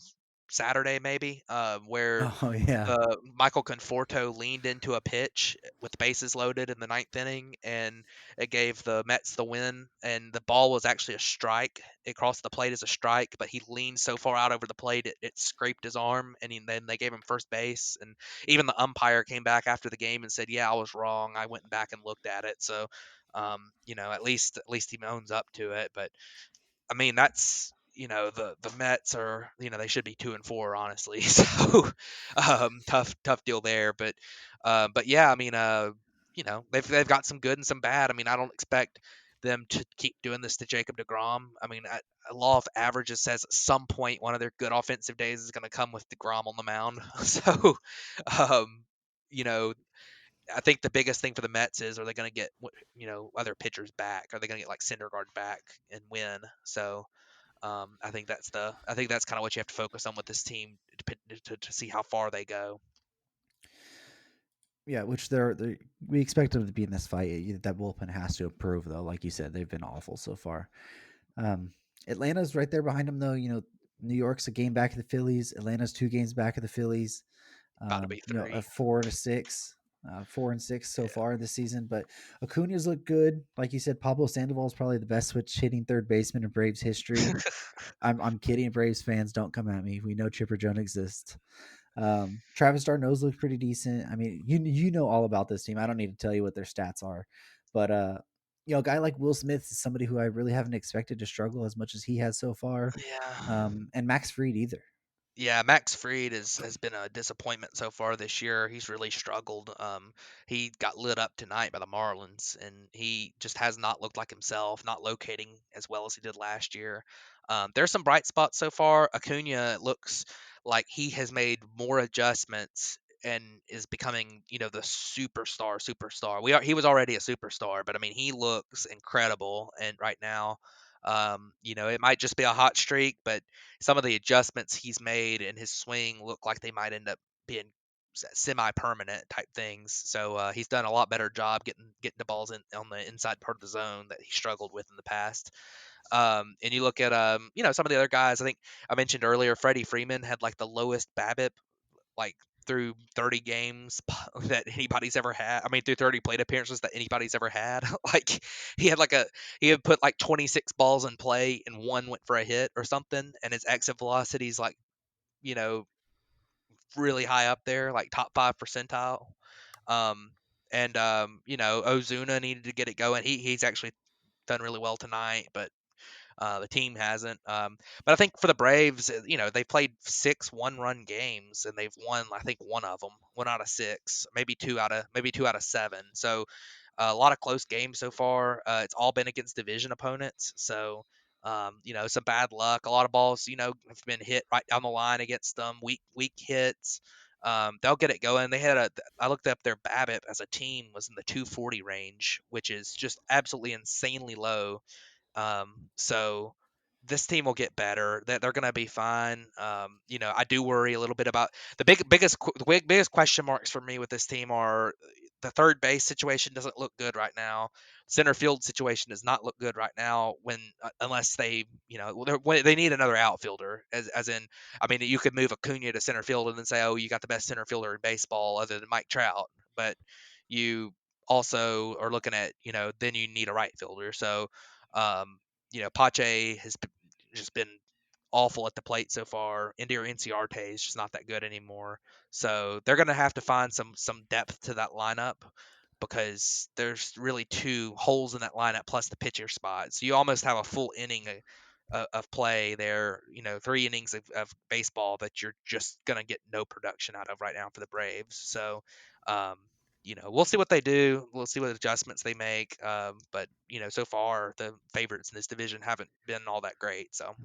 [SPEAKER 3] Saturday maybe, where
[SPEAKER 2] Oh yeah.
[SPEAKER 3] Michael Conforto leaned into a pitch with the bases loaded in the ninth inning, and it gave the Mets the win. And the ball was actually a strike. It crossed the plate as a strike, but he leaned so far out over the plate it scraped his arm, and then they gave him first base. And even the umpire came back after the game and said, "Yeah, I was wrong. I went back and looked at it." So, at least he owns up to it. But I mean, that's the Mets are they should be 2-4 honestly. So tough deal there. But yeah, I mean they've got some good and some bad. I mean, I don't expect them to keep doing this to Jacob DeGrom. I mean, a law of averages says at some point one of their good offensive days is going to come with DeGrom on the mound. So um, you know I think the biggest thing for the Mets is, are they going to get other pitchers back? Are they going to get like Syndergaard back and win? So I think that's kind of what you have to focus on with this team to see how far they go.
[SPEAKER 2] Yeah, which they we expect them to be in this fight. That bullpen has to improve, though. Like you said, they've been awful so far. Um, Atlanta's right there behind them, though. New York's a game back of the Phillies. Atlanta's 2 games back of the Phillies.
[SPEAKER 3] About to be
[SPEAKER 2] A
[SPEAKER 3] 3.
[SPEAKER 2] 4-6, 4-6 so far this season. But Acuna's looked good. Like you said, Pablo Sandoval is probably the best switch hitting third baseman in Braves history. I'm kidding, Braves fans. Don't come at me. We know Chipper Jones exists. Travis Darno's looked pretty decent. I mean, you know all about this team. I don't need to tell you what their stats are, but a guy like Will Smith is somebody who I really haven't expected to struggle as much as he has so far.
[SPEAKER 3] Yeah.
[SPEAKER 2] And Max Fried either.
[SPEAKER 3] Yeah, Max Fried has been a disappointment so far this year. He's really struggled. He got lit up tonight by the Marlins, and he just has not looked like himself, not locating as well as he did last year. There's some bright spots so far. Acuna looks like he has made more adjustments and is becoming, the superstar. He was already a superstar, but I mean, he looks incredible, and right now, it might just be a hot streak, but some of the adjustments he's made in his swing look like they might end up being semi-permanent type things. So he's done a lot better job getting the balls in on the inside part of the zone that he struggled with in the past. And you look at some of the other guys. I think I mentioned earlier, Freddie Freeman had like the lowest BABIP like through 30 games that anybody's ever had. I mean, through 30 plate appearances that anybody's ever had. Like he had he had put like 26 balls in play and one went for a hit or something, and his exit velocity is like, you know, really high up there, like top 5 percentile. Um, and Ozuna needed to get it going. He's actually done really well tonight, but the team hasn't. But I think for the Braves, they played 6 one-run games and they've won, I think, one of them, 1 out of 6, maybe two out of 7. So a lot of close games so far. It's all been against division opponents. So some bad luck. A lot of balls, have been hit right down the line against them. Weak hits. They'll get it going. I looked up their BABIP as a team was in the 240 range, which is just absolutely insanely low. So this team will get better. That they're going to be fine. I do worry a little bit about the biggest question marks for me with this team are the third base situation doesn't look good right now. Center field situation does not look good right now. Unless they, they need another outfielder. As in, I mean, you could move Acuna to center field and then say, oh, you got the best center fielder in baseball other than Mike Trout, but you also are looking at, then you need a right fielder. So Pache has just been awful at the plate so far. India Inciarte is just not that good anymore. So they're going to have to find some depth to that lineup because there's really two holes in that lineup plus the pitcher spot. So you almost have a full inning of play there, 3 innings of baseball that you're just going to get no production out of right now for the Braves. So, um, we'll see what they do. We'll see what adjustments they make. But so far the favorites in this division haven't been all that great. So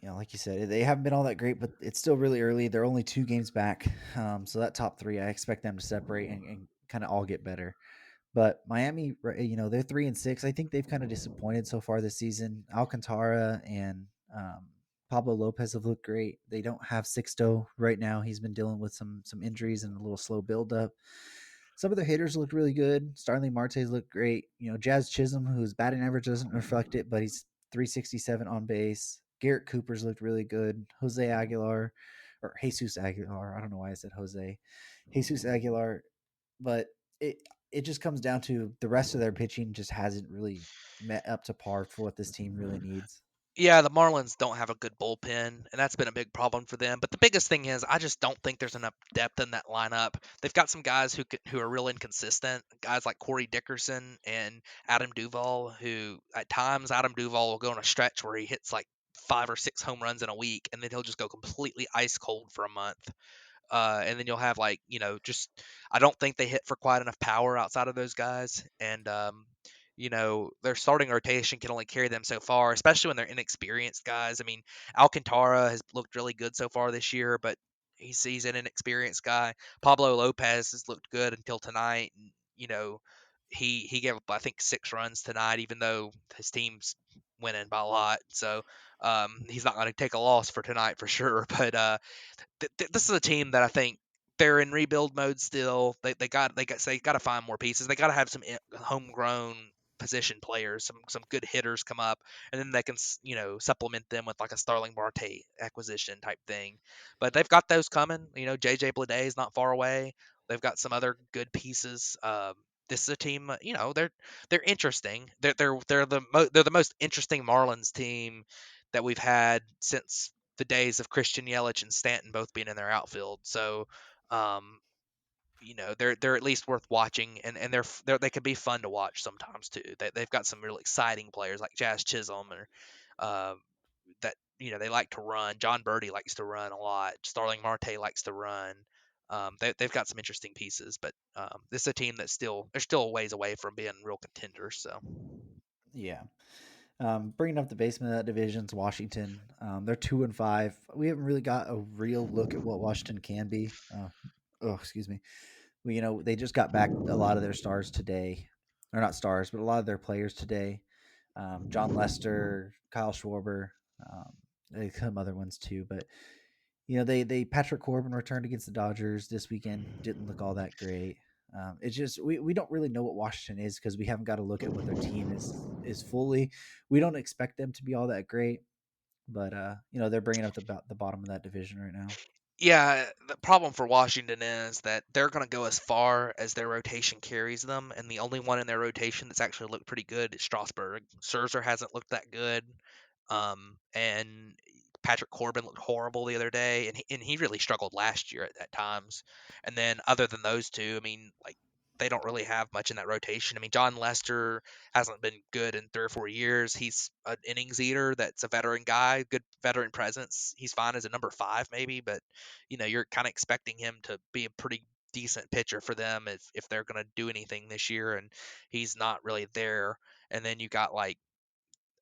[SPEAKER 2] Yeah, like you said, they haven't been all that great, but it's still really early. They're only 2 games back, so that top three, I expect them to separate and kind of all get better. But Miami, they're 3-6. I think they've kind of disappointed so far this season. Alcantara and Pablo Lopez have looked great. They don't have Sixto right now. He's been dealing with some injuries and a little slow buildup. Some of their hitters look really good. Starling Marte's looked great. Jazz Chisholm, whose batting average doesn't reflect it, but he's 367 on base. Garrett Cooper's looked really good. Jose Aguilar, or Jesus Aguilar. I don't know why I said Jose. Jesus Aguilar, but it just comes down to the rest of their pitching just hasn't really met up to par for what this team really needs.
[SPEAKER 3] yeah, the Marlins don't have a good bullpen, and that's been a big problem for them. But the biggest thing is, I just don't think there's enough depth in that lineup. They've got some guys who are real inconsistent, guys like Corey Dickerson and Adam Duvall, who at times Adam Duvall will go on a stretch where he hits like 5 or 6 home runs in a week, and then he'll just go completely ice cold for a month. And then you'll have just I don't think they hit for quite enough power outside of those guys, and their starting rotation can only carry them so far, especially when they're inexperienced guys. I mean, Alcantara has looked really good so far this year, but he's an inexperienced guy. Pablo Lopez has looked good until tonight, and he gave up I think 6 runs tonight, even though his team's winning by a lot. So he's not going to take a loss for tonight for sure, but this is a team that I think they're in rebuild mode still. They got to find more pieces. They got to have some homegrown position players, some good hitters come up, and then they can supplement them with like a Starling Marte acquisition type thing. But they've got those coming. JJ Bleday is not far away. They've got some other good pieces. This is a team. They're interesting. They're the most interesting Marlins team that we've had since the days of Christian Yelich and Stanton both being in their outfield. So, um, they're at least worth watching, and they can be fun to watch sometimes too. They've got some real exciting players like Jazz Chisholm, or uh, that they like to run. John Birdie likes to run a lot. Starling Marte likes to run. They've got some interesting pieces, but this is a team that's they're still a ways away from being real contenders. So.
[SPEAKER 2] Yeah. Bringing up the basement of that division's Washington. They're 2-5. We haven't really got a real look at what Washington can be. Excuse me. They just got back a lot of their stars today, or not stars, but a lot of their players today. John Lester, Kyle Schwarber, some other ones too. But they Patrick Corbin returned against the Dodgers this weekend. Didn't look all that great. It's just we don't really know what Washington is because we haven't got to look at what their team is fully. We don't expect them to be all that great, but they're bringing up the bottom of that division right now.
[SPEAKER 3] Yeah, the problem for Washington is that they're going to go as far as their rotation carries them, and the only one in their rotation that's actually looked pretty good is Strasburg. Scherzer hasn't looked that good, and Patrick Corbin looked horrible the other day, and he really struggled last year at times. And then other than those two, I mean, like they don't really have much in that rotation. I mean, John Lester hasn't been good in 3 or 4 years. He's an innings eater that's a veteran guy, good veteran presence. He's fine as a number five maybe, but you're kind of expecting him to be a pretty decent pitcher for them if they're going to do anything this year, and he's not really there. And then you got like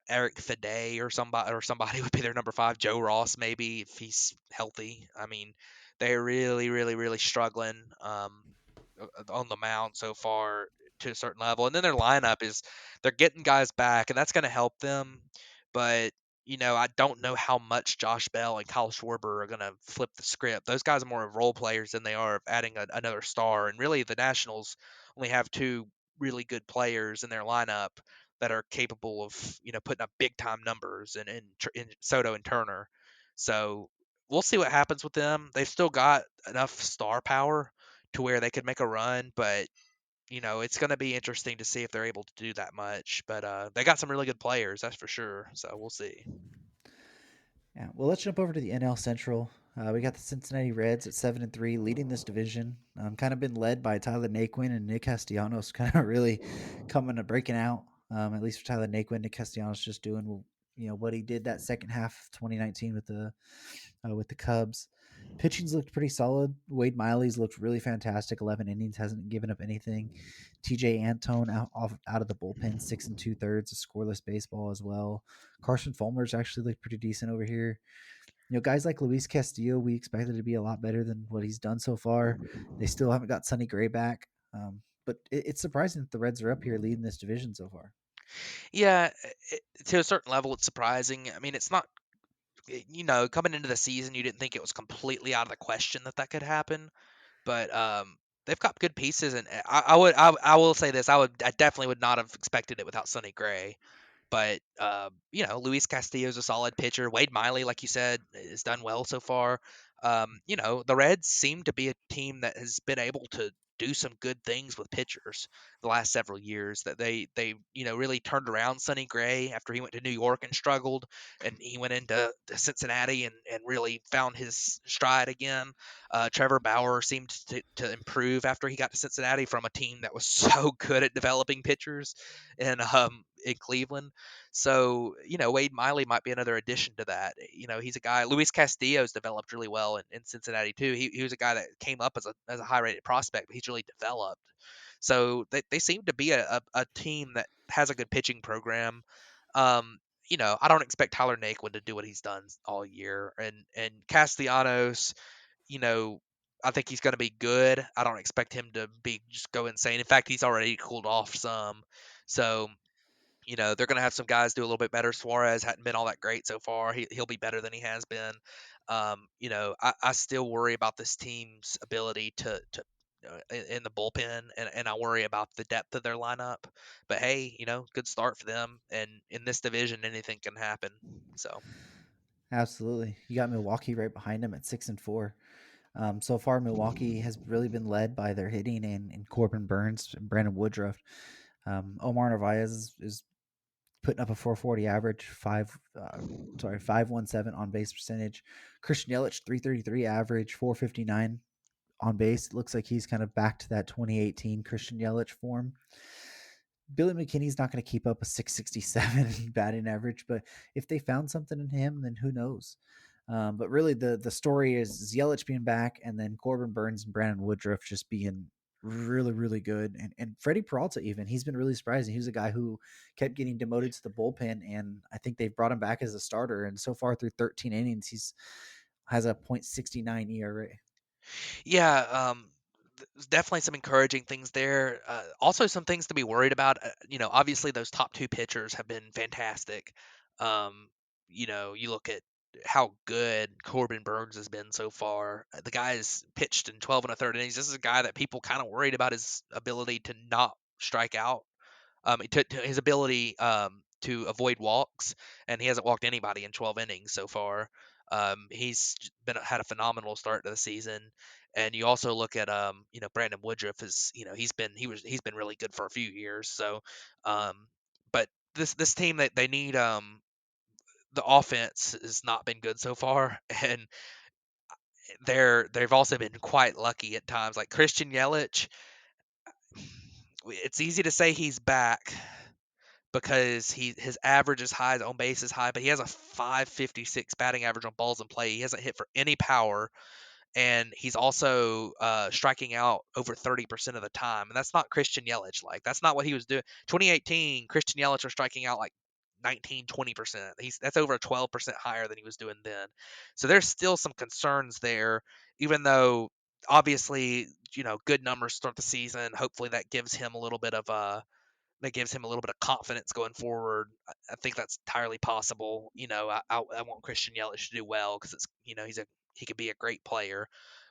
[SPEAKER 3] Eric Fede or somebody would be their number five. Joe Ross maybe if he's healthy. I mean, they're really, really, really struggling on the mound so far to a certain level. And then their lineup is they're getting guys back, and that's going to help them. But I don't know how much Josh Bell and Kyle Schwarber are going to flip the script. Those guys are more of role players than they are of adding another star. And really, the Nationals only have two really good players in their lineup that are capable of putting up big time numbers in Soto and Turner. So we'll see what happens with them. They've still got enough star power to where they could make a run, but it's going to be interesting to see if they're able to do that much. But they got some really good players, that's for sure. So we'll see.
[SPEAKER 2] Yeah, well, let's jump over to the NL Central. We got the Cincinnati Reds at 7-3, leading this division. Kind of been led by Tyler Naquin and Nick Castellanos, kind of really coming to breaking out. At least for Tyler Naquin, Nick Castellanos just doing what he did that second half of 2019 with the Cubs. Pitching's looked pretty solid. Wade Miley's looked really fantastic. 11 innings, hasn't given up anything. TJ Antone out of the bullpen, 6 2/3, a scoreless baseball as well. Carson Fulmer's actually looked pretty decent over here. Guys like Luis Castillo, we expected to be a lot better than what he's done so far. They still haven't got Sonny Gray back. But it's surprising that the Reds are up here leading this division so far.
[SPEAKER 3] Yeah, to a certain level, it's surprising. I mean, it's not, coming into the season, you didn't think it was completely out of the question that could happen. But they've got good pieces, and I will say this: I definitely would not have expected it without Sonny Gray. But Luis Castillo's a solid pitcher. Wade Miley, like you said, has done well so far. The Reds seem to be a team that has been able to do some good things with pitchers the last several years. That they really turned around Sonny Gray after he went to New York and struggled, and he went into Cincinnati and really found his stride again. Trevor Bauer seemed to improve after he got to Cincinnati from a team that was so good at developing pitchers in Cleveland. So, Wade Miley might be another addition to that. He's a guy. Luis Castillo's developed really well in Cincinnati too. He was a guy that came up as a high rated prospect, but he's really developed. So they seem to be a team that has a good pitching program. I don't expect Tyler Naquin to do what he's done all year, and Castellanos, you know. I think he's going to be good. I don't expect him to be just go insane. In fact, he's already cooled off some. So they're going to have some guys do a little bit better. Suarez hadn't been all that great so far. He'll be better than he has been. I still worry about this team's ability to in the bullpen, and I worry about the depth of their lineup. But hey, good start for them. And in this division, anything can happen. So
[SPEAKER 2] Absolutely. You got Milwaukee right behind him at 6-4. So far, Milwaukee has really been led by their hitting and Corbin Burns and Brandon Woodruff. Omar Narvaez is putting up a 440 average, 517 on base percentage. Christian Yelich 333 average, 459 on base. It looks like he's kind of back to that 2018 Christian Yelich form. Billy McKinney's not going to keep up a 667 batting average, but if they found something in him, then who knows? But really, the story is Yelich being back, and then Corbin Burns and Brandon Woodruff just being really, really good. And Freddie Peralta, even, he's been really surprising. He was a guy who kept getting demoted to the bullpen, and I think they've brought him back as a starter. And so far through 13 innings, he's has a .69 ERA.
[SPEAKER 3] yeah, definitely some encouraging things there. Also, some things to be worried about. Obviously those top two pitchers have been fantastic. You look at how good Corbin Burns has been so far. The guy's pitched in 12 and a third innings. This is a guy that people kind of worried about his ability to not strike out. To his ability to avoid walks, and he hasn't walked anybody in 12 innings so far. Had a phenomenal start to the season, and you also look at Brandon Woodruff is he's been really good for a few years. So, um, but this team that they need the offense has not been good so far, and they've also been quite lucky at times. Like Christian Yelich, it's easy to say he's back because his average is high, his on base is high, but he has a 556 batting average on balls in play. He hasn't hit for any power, and he's also striking out over 30% of the time. And that's not Christian Yelich. Like that's not what he was doing. 2018, Christian Yelich was striking out like 19-20%. That's over 12% higher than he was doing then. So there's still some concerns there, even though obviously good numbers start the season. Hopefully that gives him a little bit of confidence going forward. I think that's entirely possible. I want Christian Yelich to do well because he could be a great player.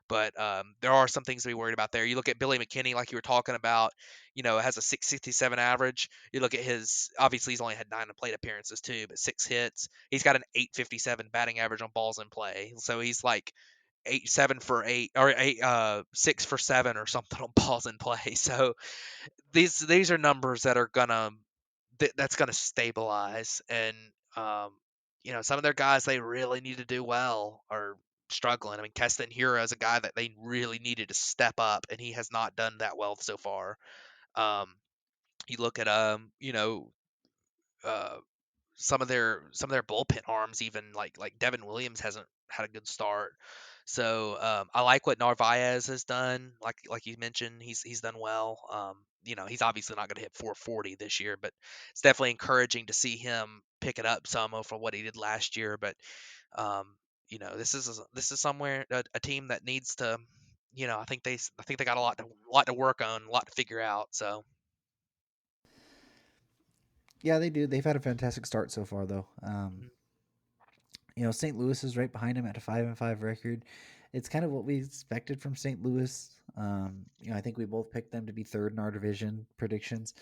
[SPEAKER 3] But there are some things to be worried about there. You look at Billy McKinney, like you were talking about, has a 667 average. You look at obviously he's only had 9 plate appearances too, but 6 hits. He's got an 857 batting average on balls in play. So he's like 8-7 for 8 or 6 for 7 or something on balls in play. So these are numbers that are that's gonna stabilize, and um, some of their guys they really need to do well are struggling. I mean, Keston Hura is a guy that they really needed to step up, and he has not done that well so far. Um, you look at uh, some of their bullpen arms, even like Devin Williams hasn't had a good start. So I like what Narvaez has done. Like you mentioned, he's done well. He's obviously not going to hit 440 this year, but it's definitely encouraging to see him pick it up some from what he did last year. But um, this is somewhere a team that needs to. I think they got a lot to work on, a lot to figure out. So
[SPEAKER 2] Yeah, they do. They've had a fantastic start so far, though. St. Louis is right behind him at a 5-5 record. It's kind of what we expected from St. Louis. I think we both picked them to be third in our division predictions.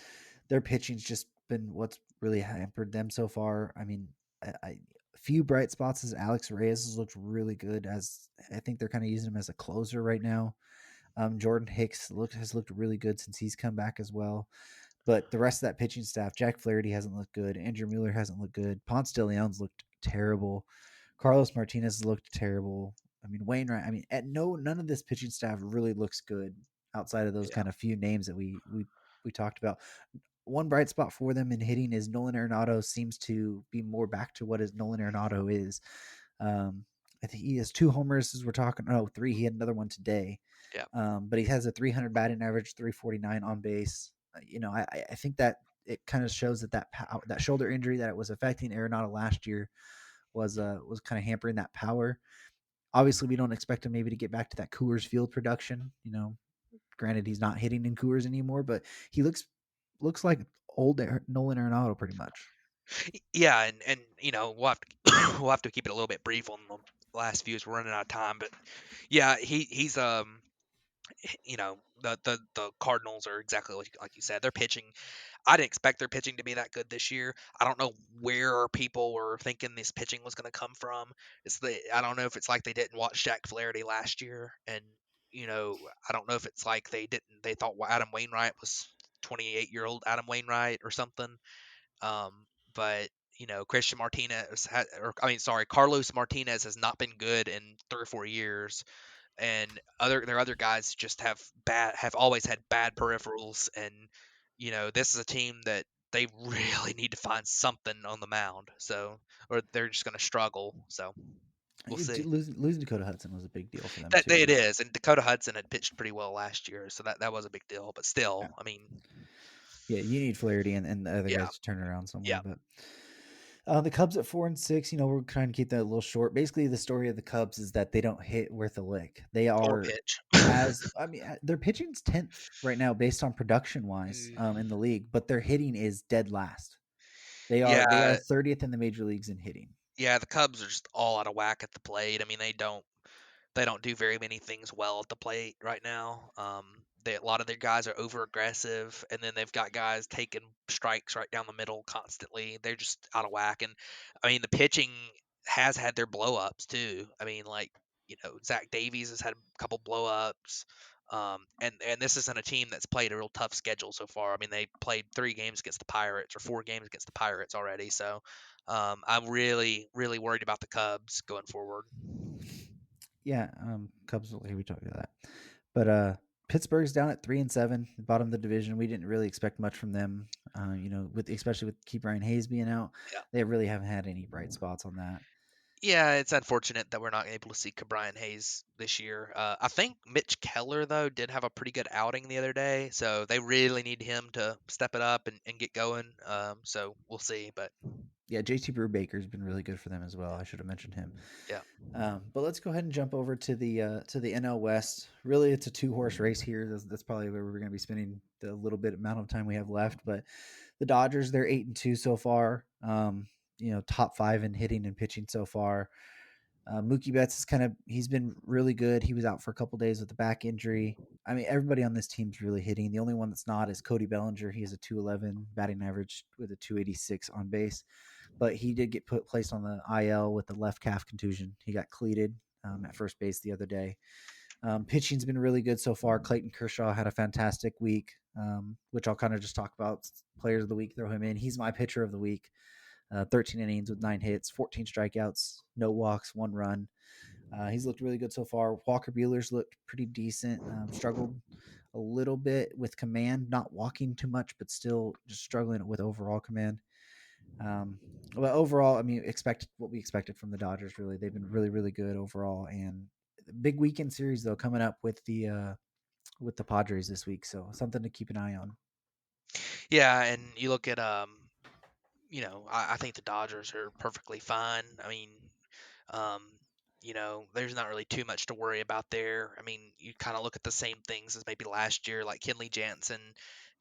[SPEAKER 2] Their pitching's just been what's really hampered them so far. I mean, a few bright spots is Alex Reyes has looked really good. As I think they're kind of using him as a closer right now. Jordan Hicks has looked really good since he's come back as well. But the rest of that pitching staff, Jack Flaherty hasn't looked good. Andrew Mueller hasn't looked good. Ponce de Leon's looked terrible. Carlos Martinez looked terrible. I mean, Wainwright. I mean, none of this pitching staff really looks good outside of those
[SPEAKER 3] yeah,
[SPEAKER 2] kind of few names that we talked about. One bright spot for them in hitting is Nolan Arenado seems to be more back to what his Nolan Arenado is. Um, I think he has 2 homers as we're talking. Oh, 3. He had another one today.
[SPEAKER 3] yeah.
[SPEAKER 2] But he has a 300 batting average, 349 on base. I think that it kind of shows that shoulder injury that it was affecting Arenado last year was kind of hampering that power. Obviously, we don't expect him maybe to get back to that Coors Field production. Granted, he's not hitting in Coors anymore, but he looks like old Nolan Arenado pretty much.
[SPEAKER 3] Yeah, and we'll have to we'll have to keep it a little bit brief on the last few as we're running out of time. But yeah, he's the Cardinals are exactly like you said. Their pitching, I didn't expect their pitching to be that good this year. I don't know where people were thinking this pitching was going to come from. I don't know if it's like they didn't watch Jack Flaherty last year, and I don't know if it's like they thought Adam Wainwright was 28-year-old Adam Wainwright or something. Um, but Christian Martinez Carlos Martinez has not been good in 3 or 4 years, and their other guys just have always had bad peripherals, and this is a team that they really need to find something on the mound, so or they're just going to struggle. So we'll see.
[SPEAKER 2] Losing Dakota Hudson was a big deal for them
[SPEAKER 3] That
[SPEAKER 2] too.
[SPEAKER 3] it is, and Dakota Hudson had pitched pretty well last year, so that was a big deal. But
[SPEAKER 2] Yeah,
[SPEAKER 3] still, I mean,
[SPEAKER 2] yeah, you need Flaherty and the other
[SPEAKER 3] yeah,
[SPEAKER 2] guys to turn it around somewhere.
[SPEAKER 3] yeah,
[SPEAKER 2] But the Cubs at 4-6, we're trying to keep that a little short. Basically, the story of the Cubs is that they don't hit worth a lick. They
[SPEAKER 3] or
[SPEAKER 2] are
[SPEAKER 3] pitch.
[SPEAKER 2] their pitching's 10th right now based on production wise in the league, but their hitting is dead last. They are
[SPEAKER 3] Yeah,
[SPEAKER 2] 30th in the major leagues in hitting.
[SPEAKER 3] yeah, the Cubs are just all out of whack at the plate. I mean, they don't do very many things well at the plate right now. A lot of their guys are over aggressive, and then they've got guys taking strikes right down the middle constantly. They're just out of whack. And I mean, the pitching. has had their blow ups too. I mean, like, Zach Davies has had a couple blow ups. And this isn't a team that's played a real tough schedule so far. I mean, they played 3 games against the Pirates or 4 games against the Pirates already. So I'm really, really worried about the Cubs going forward.
[SPEAKER 2] Yeah, Cubs. We talked about that, but Pittsburgh's down at 3-7, bottom of the division. We didn't really expect much from them. With especially with Keith Ryan Hayes being out,
[SPEAKER 3] Yeah.
[SPEAKER 2] they really haven't had any bright spots on that.
[SPEAKER 3] Yeah, it's unfortunate that we're not able to see Brian Hayes this year. I think Mitch Keller, though, did have a pretty good outing the other day, so they really need him to step it up and get going. So we'll see, but
[SPEAKER 2] Yeah, JT Brubaker's been really good for them as well. I should have mentioned him.
[SPEAKER 3] yeah.
[SPEAKER 2] But let's go ahead and jump over to the NL West. Really, it's a 2-horse race here. That's probably where we're going to be spending the little bit amount of time we have left. But the Dodgers, they're 8-2 so far. Top 5 in hitting and pitching so far. Mookie Betts is he's been really good. He was out for a couple days with a back injury. I mean, everybody on this team's really hitting. The only one that's not is Cody Bellinger. He has a 211 batting average with a 286 on base, but he did get placed on the IL with the left calf contusion. He got cleated at first base the other day. Pitching's been really good so far. Clayton Kershaw had a fantastic week, which I'll kind of just talk about. Players of the week, throw him in. He's my pitcher of the week. 13 innings with 9 hits, 14 strikeouts, no walks, 1 run. He's looked really good so far. Walker Buehler's looked pretty decent. Struggled a little bit with command, not walking too much, but still just struggling with overall command. But overall, I mean, expected what we expected from the Dodgers. Really, they've been really, really good overall. And big weekend series though coming up with the Padres this week, so something to keep an eye on.
[SPEAKER 3] Yeah, and you look at I think the Dodgers are perfectly fine. I mean, um, there's not really too much to worry about there. I mean, you kind of look at the same things as maybe last year, like Kenley Jansen,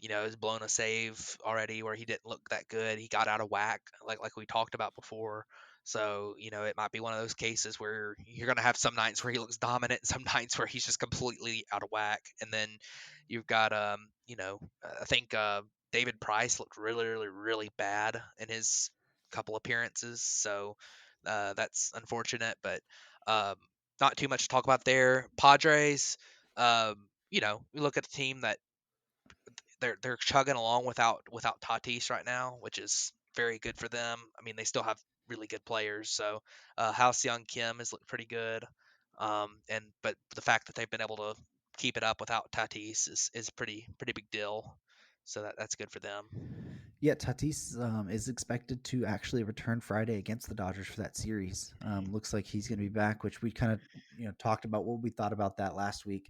[SPEAKER 3] has blown a save already where he didn't look that good. He got out of whack, like we talked about before. So, it might be one of those cases where you're going to have some nights where he looks dominant, and some nights where he's just completely out of whack. And then you've got, I think David Price looked really, really, really bad in his couple appearances. So that's unfortunate, but um, not too much to talk about there. Padres, we look at the team that they're chugging along without Tatis right now, which is very good for them. I mean, they still have really good players. So House Young Kim has looked pretty good, but the fact that they've been able to keep it up without Tatis is pretty big deal. So that's good for them.
[SPEAKER 2] Yeah, Tatis is expected to actually return Friday against the Dodgers for that series. Looks like he's going to be back, which we kind of talked about what we thought about that last week.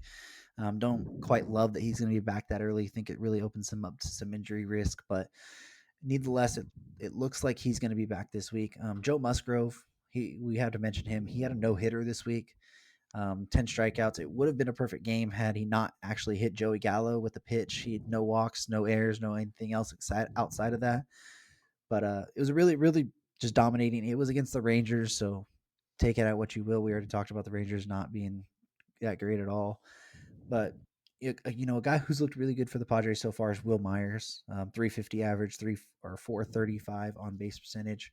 [SPEAKER 2] Don't quite love that he's going to be back that early. Think it really opens him up to some injury risk, but nevertheless, it looks like he's going to be back this week. Joe Musgrove, we have to mention him. He had a no-hitter this week. 10 strikeouts. It would have been a perfect game had he not actually hit Joey Gallo with the pitch. He had no walks, no errors, no anything else outside of that. But it was really, really just dominating. It was against the Rangers, so take it out what you will. We already talked about the Rangers not being that great at all. But a guy who's looked really good for the Padres so far is Will Myers. 350 average, 435 on base percentage.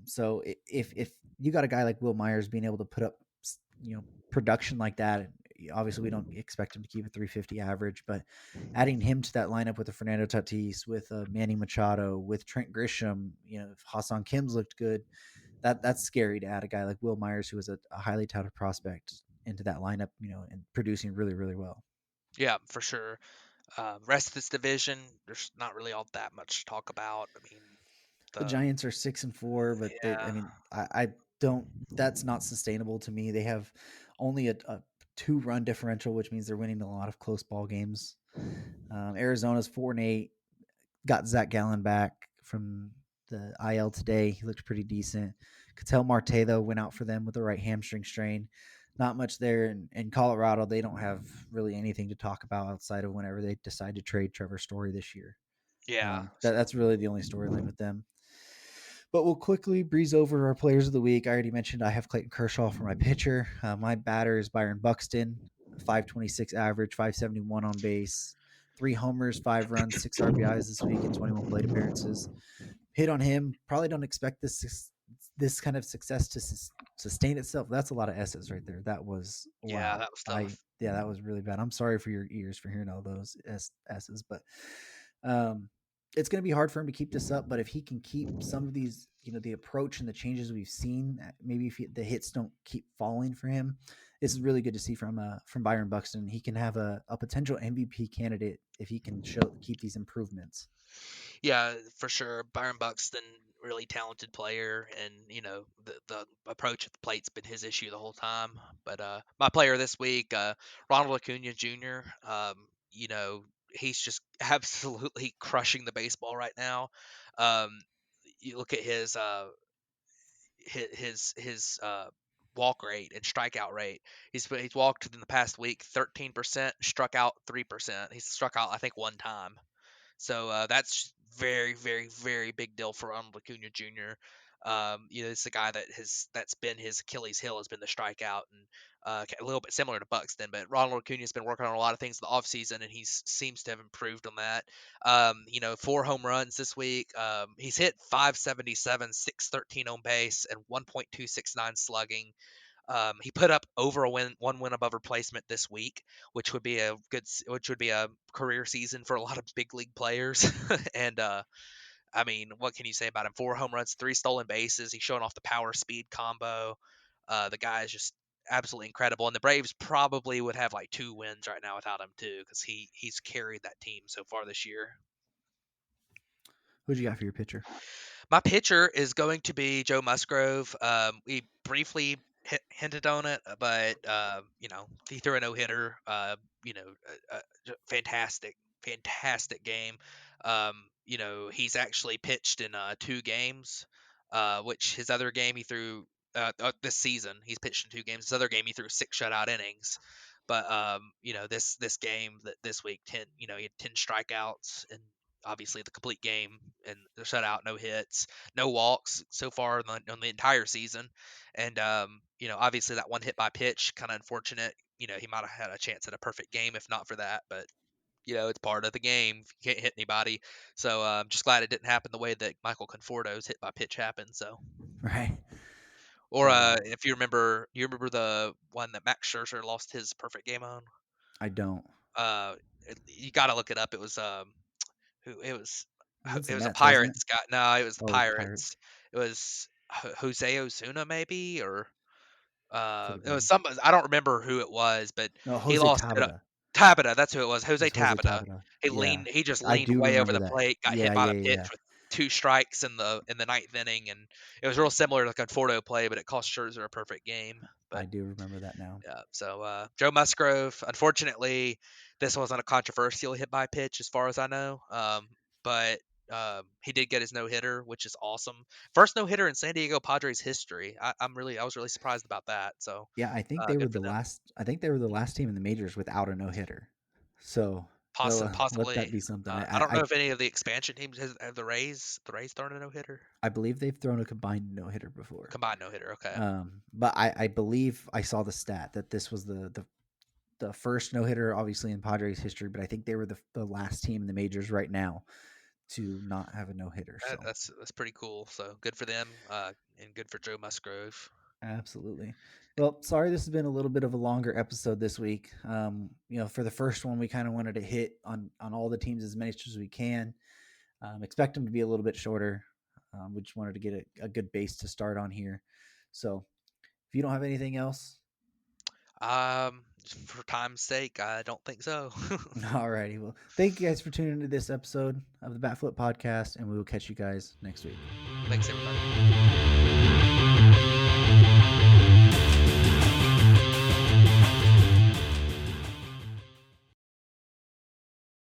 [SPEAKER 2] So if you got a guy like Will Myers being able to put up production like that, obviously we don't expect him to keep a 350 average, but adding him to that lineup with a Fernando Tatis, with Manny Machado, with Trent Grisham, if Hassan Kim's looked good, that's scary to add a guy like Will Myers, who is a highly touted prospect, into that lineup, and producing really, really well.
[SPEAKER 3] Yeah, for sure. Rest of this division, there's not really all that much to talk about. I mean,
[SPEAKER 2] The Giants are 6-4, but
[SPEAKER 3] yeah,
[SPEAKER 2] I don't. That's not sustainable to me. They have only a 2-run differential, which means they're winning a lot of close ball games. Arizona's 4-8. Got Zach Gallen back from the IL today. He looked pretty decent. Ketel Marte, though, went out for them with the right hamstring strain. Not much there. In Colorado, they don't have really anything to talk about outside of whenever they decide to trade Trevor Story this year.
[SPEAKER 3] yeah.
[SPEAKER 2] That's really the only storyline with them. But we'll quickly breeze over our players of the week. I already mentioned I have Clayton Kershaw for my pitcher. My batter is Byron Buxton, 526 average, 571 on base, 3 homers, 5 runs, 6 RBIs this week in 21 plate appearances. Hit on him. Probably don't expect this this kind of success to sustain itself, that's a lot of S's right there. That was
[SPEAKER 3] Yeah,
[SPEAKER 2] wow.
[SPEAKER 3] that was tough.
[SPEAKER 2] Yeah, that was really bad. I'm sorry for your ears for hearing all those S's, but um, it's going to be hard for him to keep this up. But if he can keep some of these, the approach and the changes we've seen, maybe if the hits don't keep falling for him, this is really good to see from Byron Buxton. He can have a potential MVP candidate if he can keep these improvements.
[SPEAKER 3] Yeah, for sure. Byron Buxton, really talented player, and the approach at the plate's been his issue the whole time. But my player this week, Ronald Acuna Jr. He's just absolutely crushing the baseball right now. Um, you look at his walk rate and strikeout rate. He's walked in the past week 13%, struck out 3%. He's struck out I think one time. So that's very, very, very big deal for Ronald Acuna Jr. It's a guy that's been his Achilles heel has been the strikeout, and a little bit similar to Buxton. But Ronald Acuna's been working on a lot of things in the offseason, and he seems to have improved on that. 4 home runs this week. He's hit 577, 613 on base, and 1.269 slugging. He put up over one win above replacement this week, which would be a career season for a lot of big league players. And I mean, what can you say about him? 4 home runs, 3 stolen bases. He's showing off the power speed combo. The guy is just absolutely incredible. And the Braves probably would have like 2 wins right now without him too, because he's carried that team so far this year.
[SPEAKER 2] Who'd you got for your pitcher?
[SPEAKER 3] My pitcher is going to be Joe Musgrove. We briefly hinted on it, but he threw a no hitter. Fantastic, fantastic game. He's actually pitched in 2 games, which his other game he threw this season. He's pitched in 2 games. His other game he threw 6 shutout innings. But this game this week, he had 10 strikeouts and obviously the complete game and the shutout, no hits, no walks so far on the entire season. And obviously that one hit by pitch, kind of unfortunate. He might have had a chance at a perfect game if not for that, but it's part of the game. You can't hit anybody. So I'm just glad it didn't happen the way that Michael Conforto's hit by pitch happened. So
[SPEAKER 2] right.
[SPEAKER 3] Or if you remember the one that Max Scherzer lost his perfect game on.
[SPEAKER 2] I don't.
[SPEAKER 3] You got to look it up. It was it was
[SPEAKER 2] Mets,
[SPEAKER 3] a Pirates
[SPEAKER 2] guy.
[SPEAKER 3] No, it was the Pirates.
[SPEAKER 2] Pirates.
[SPEAKER 3] It was Jose Osuna maybe, or
[SPEAKER 2] Could've
[SPEAKER 3] it was
[SPEAKER 2] been.
[SPEAKER 3] some. I don't remember who it was, but
[SPEAKER 2] No,
[SPEAKER 3] he
[SPEAKER 2] Jose
[SPEAKER 3] lost
[SPEAKER 2] Tabata.
[SPEAKER 3] Tabata, that's who it was. Jose
[SPEAKER 2] It's Jose
[SPEAKER 3] Tabata.
[SPEAKER 2] Tabata.
[SPEAKER 3] He
[SPEAKER 2] Yeah.
[SPEAKER 3] He just
[SPEAKER 2] I
[SPEAKER 3] leaned
[SPEAKER 2] do
[SPEAKER 3] way over
[SPEAKER 2] remember
[SPEAKER 3] the
[SPEAKER 2] that.
[SPEAKER 3] plate, got hit by the pitch with 2 strikes in the 9th inning, and it was real similar to the Conforto play, but it cost Scherzer a perfect game. But
[SPEAKER 2] I do remember that now.
[SPEAKER 3] yeah, so Joe Musgrove, unfortunately, this wasn't a controversial hit by pitch as far as I know. But he did get his no hitter, which is awesome. First no hitter in San Diego Padres history. I was really surprised about that. So
[SPEAKER 2] Yeah, I think they were
[SPEAKER 3] good for
[SPEAKER 2] the
[SPEAKER 3] them.
[SPEAKER 2] last. I think they were the last team in the majors without a no hitter. So
[SPEAKER 3] Possibly.
[SPEAKER 2] let that be something.
[SPEAKER 3] I don't know if any of the expansion teams have the Rays thrown a no hitter.
[SPEAKER 2] I believe they've thrown a combined no hitter before.
[SPEAKER 3] Combined no hitter, okay.
[SPEAKER 2] But I believe I saw the stat that this was the first no hitter, obviously in Padres history. But I think they were the last team in the majors right now to not have a no hitter. So
[SPEAKER 3] that's pretty cool. So good for them, and good for Joe Musgrove.
[SPEAKER 2] Absolutely. Well, sorry this has been a little bit of a longer episode this week. For the first one, we kind of wanted to hit on all the teams as many as we can. Expect them to be a little bit shorter. We just wanted to get a good base to start on here. So if you don't have anything else.
[SPEAKER 3] For time's sake, I don't think so.
[SPEAKER 2] All righty. Well, thank you guys for tuning into this episode of the Bat Flip Podcast, and we will catch you guys next week.
[SPEAKER 3] Thanks, everybody.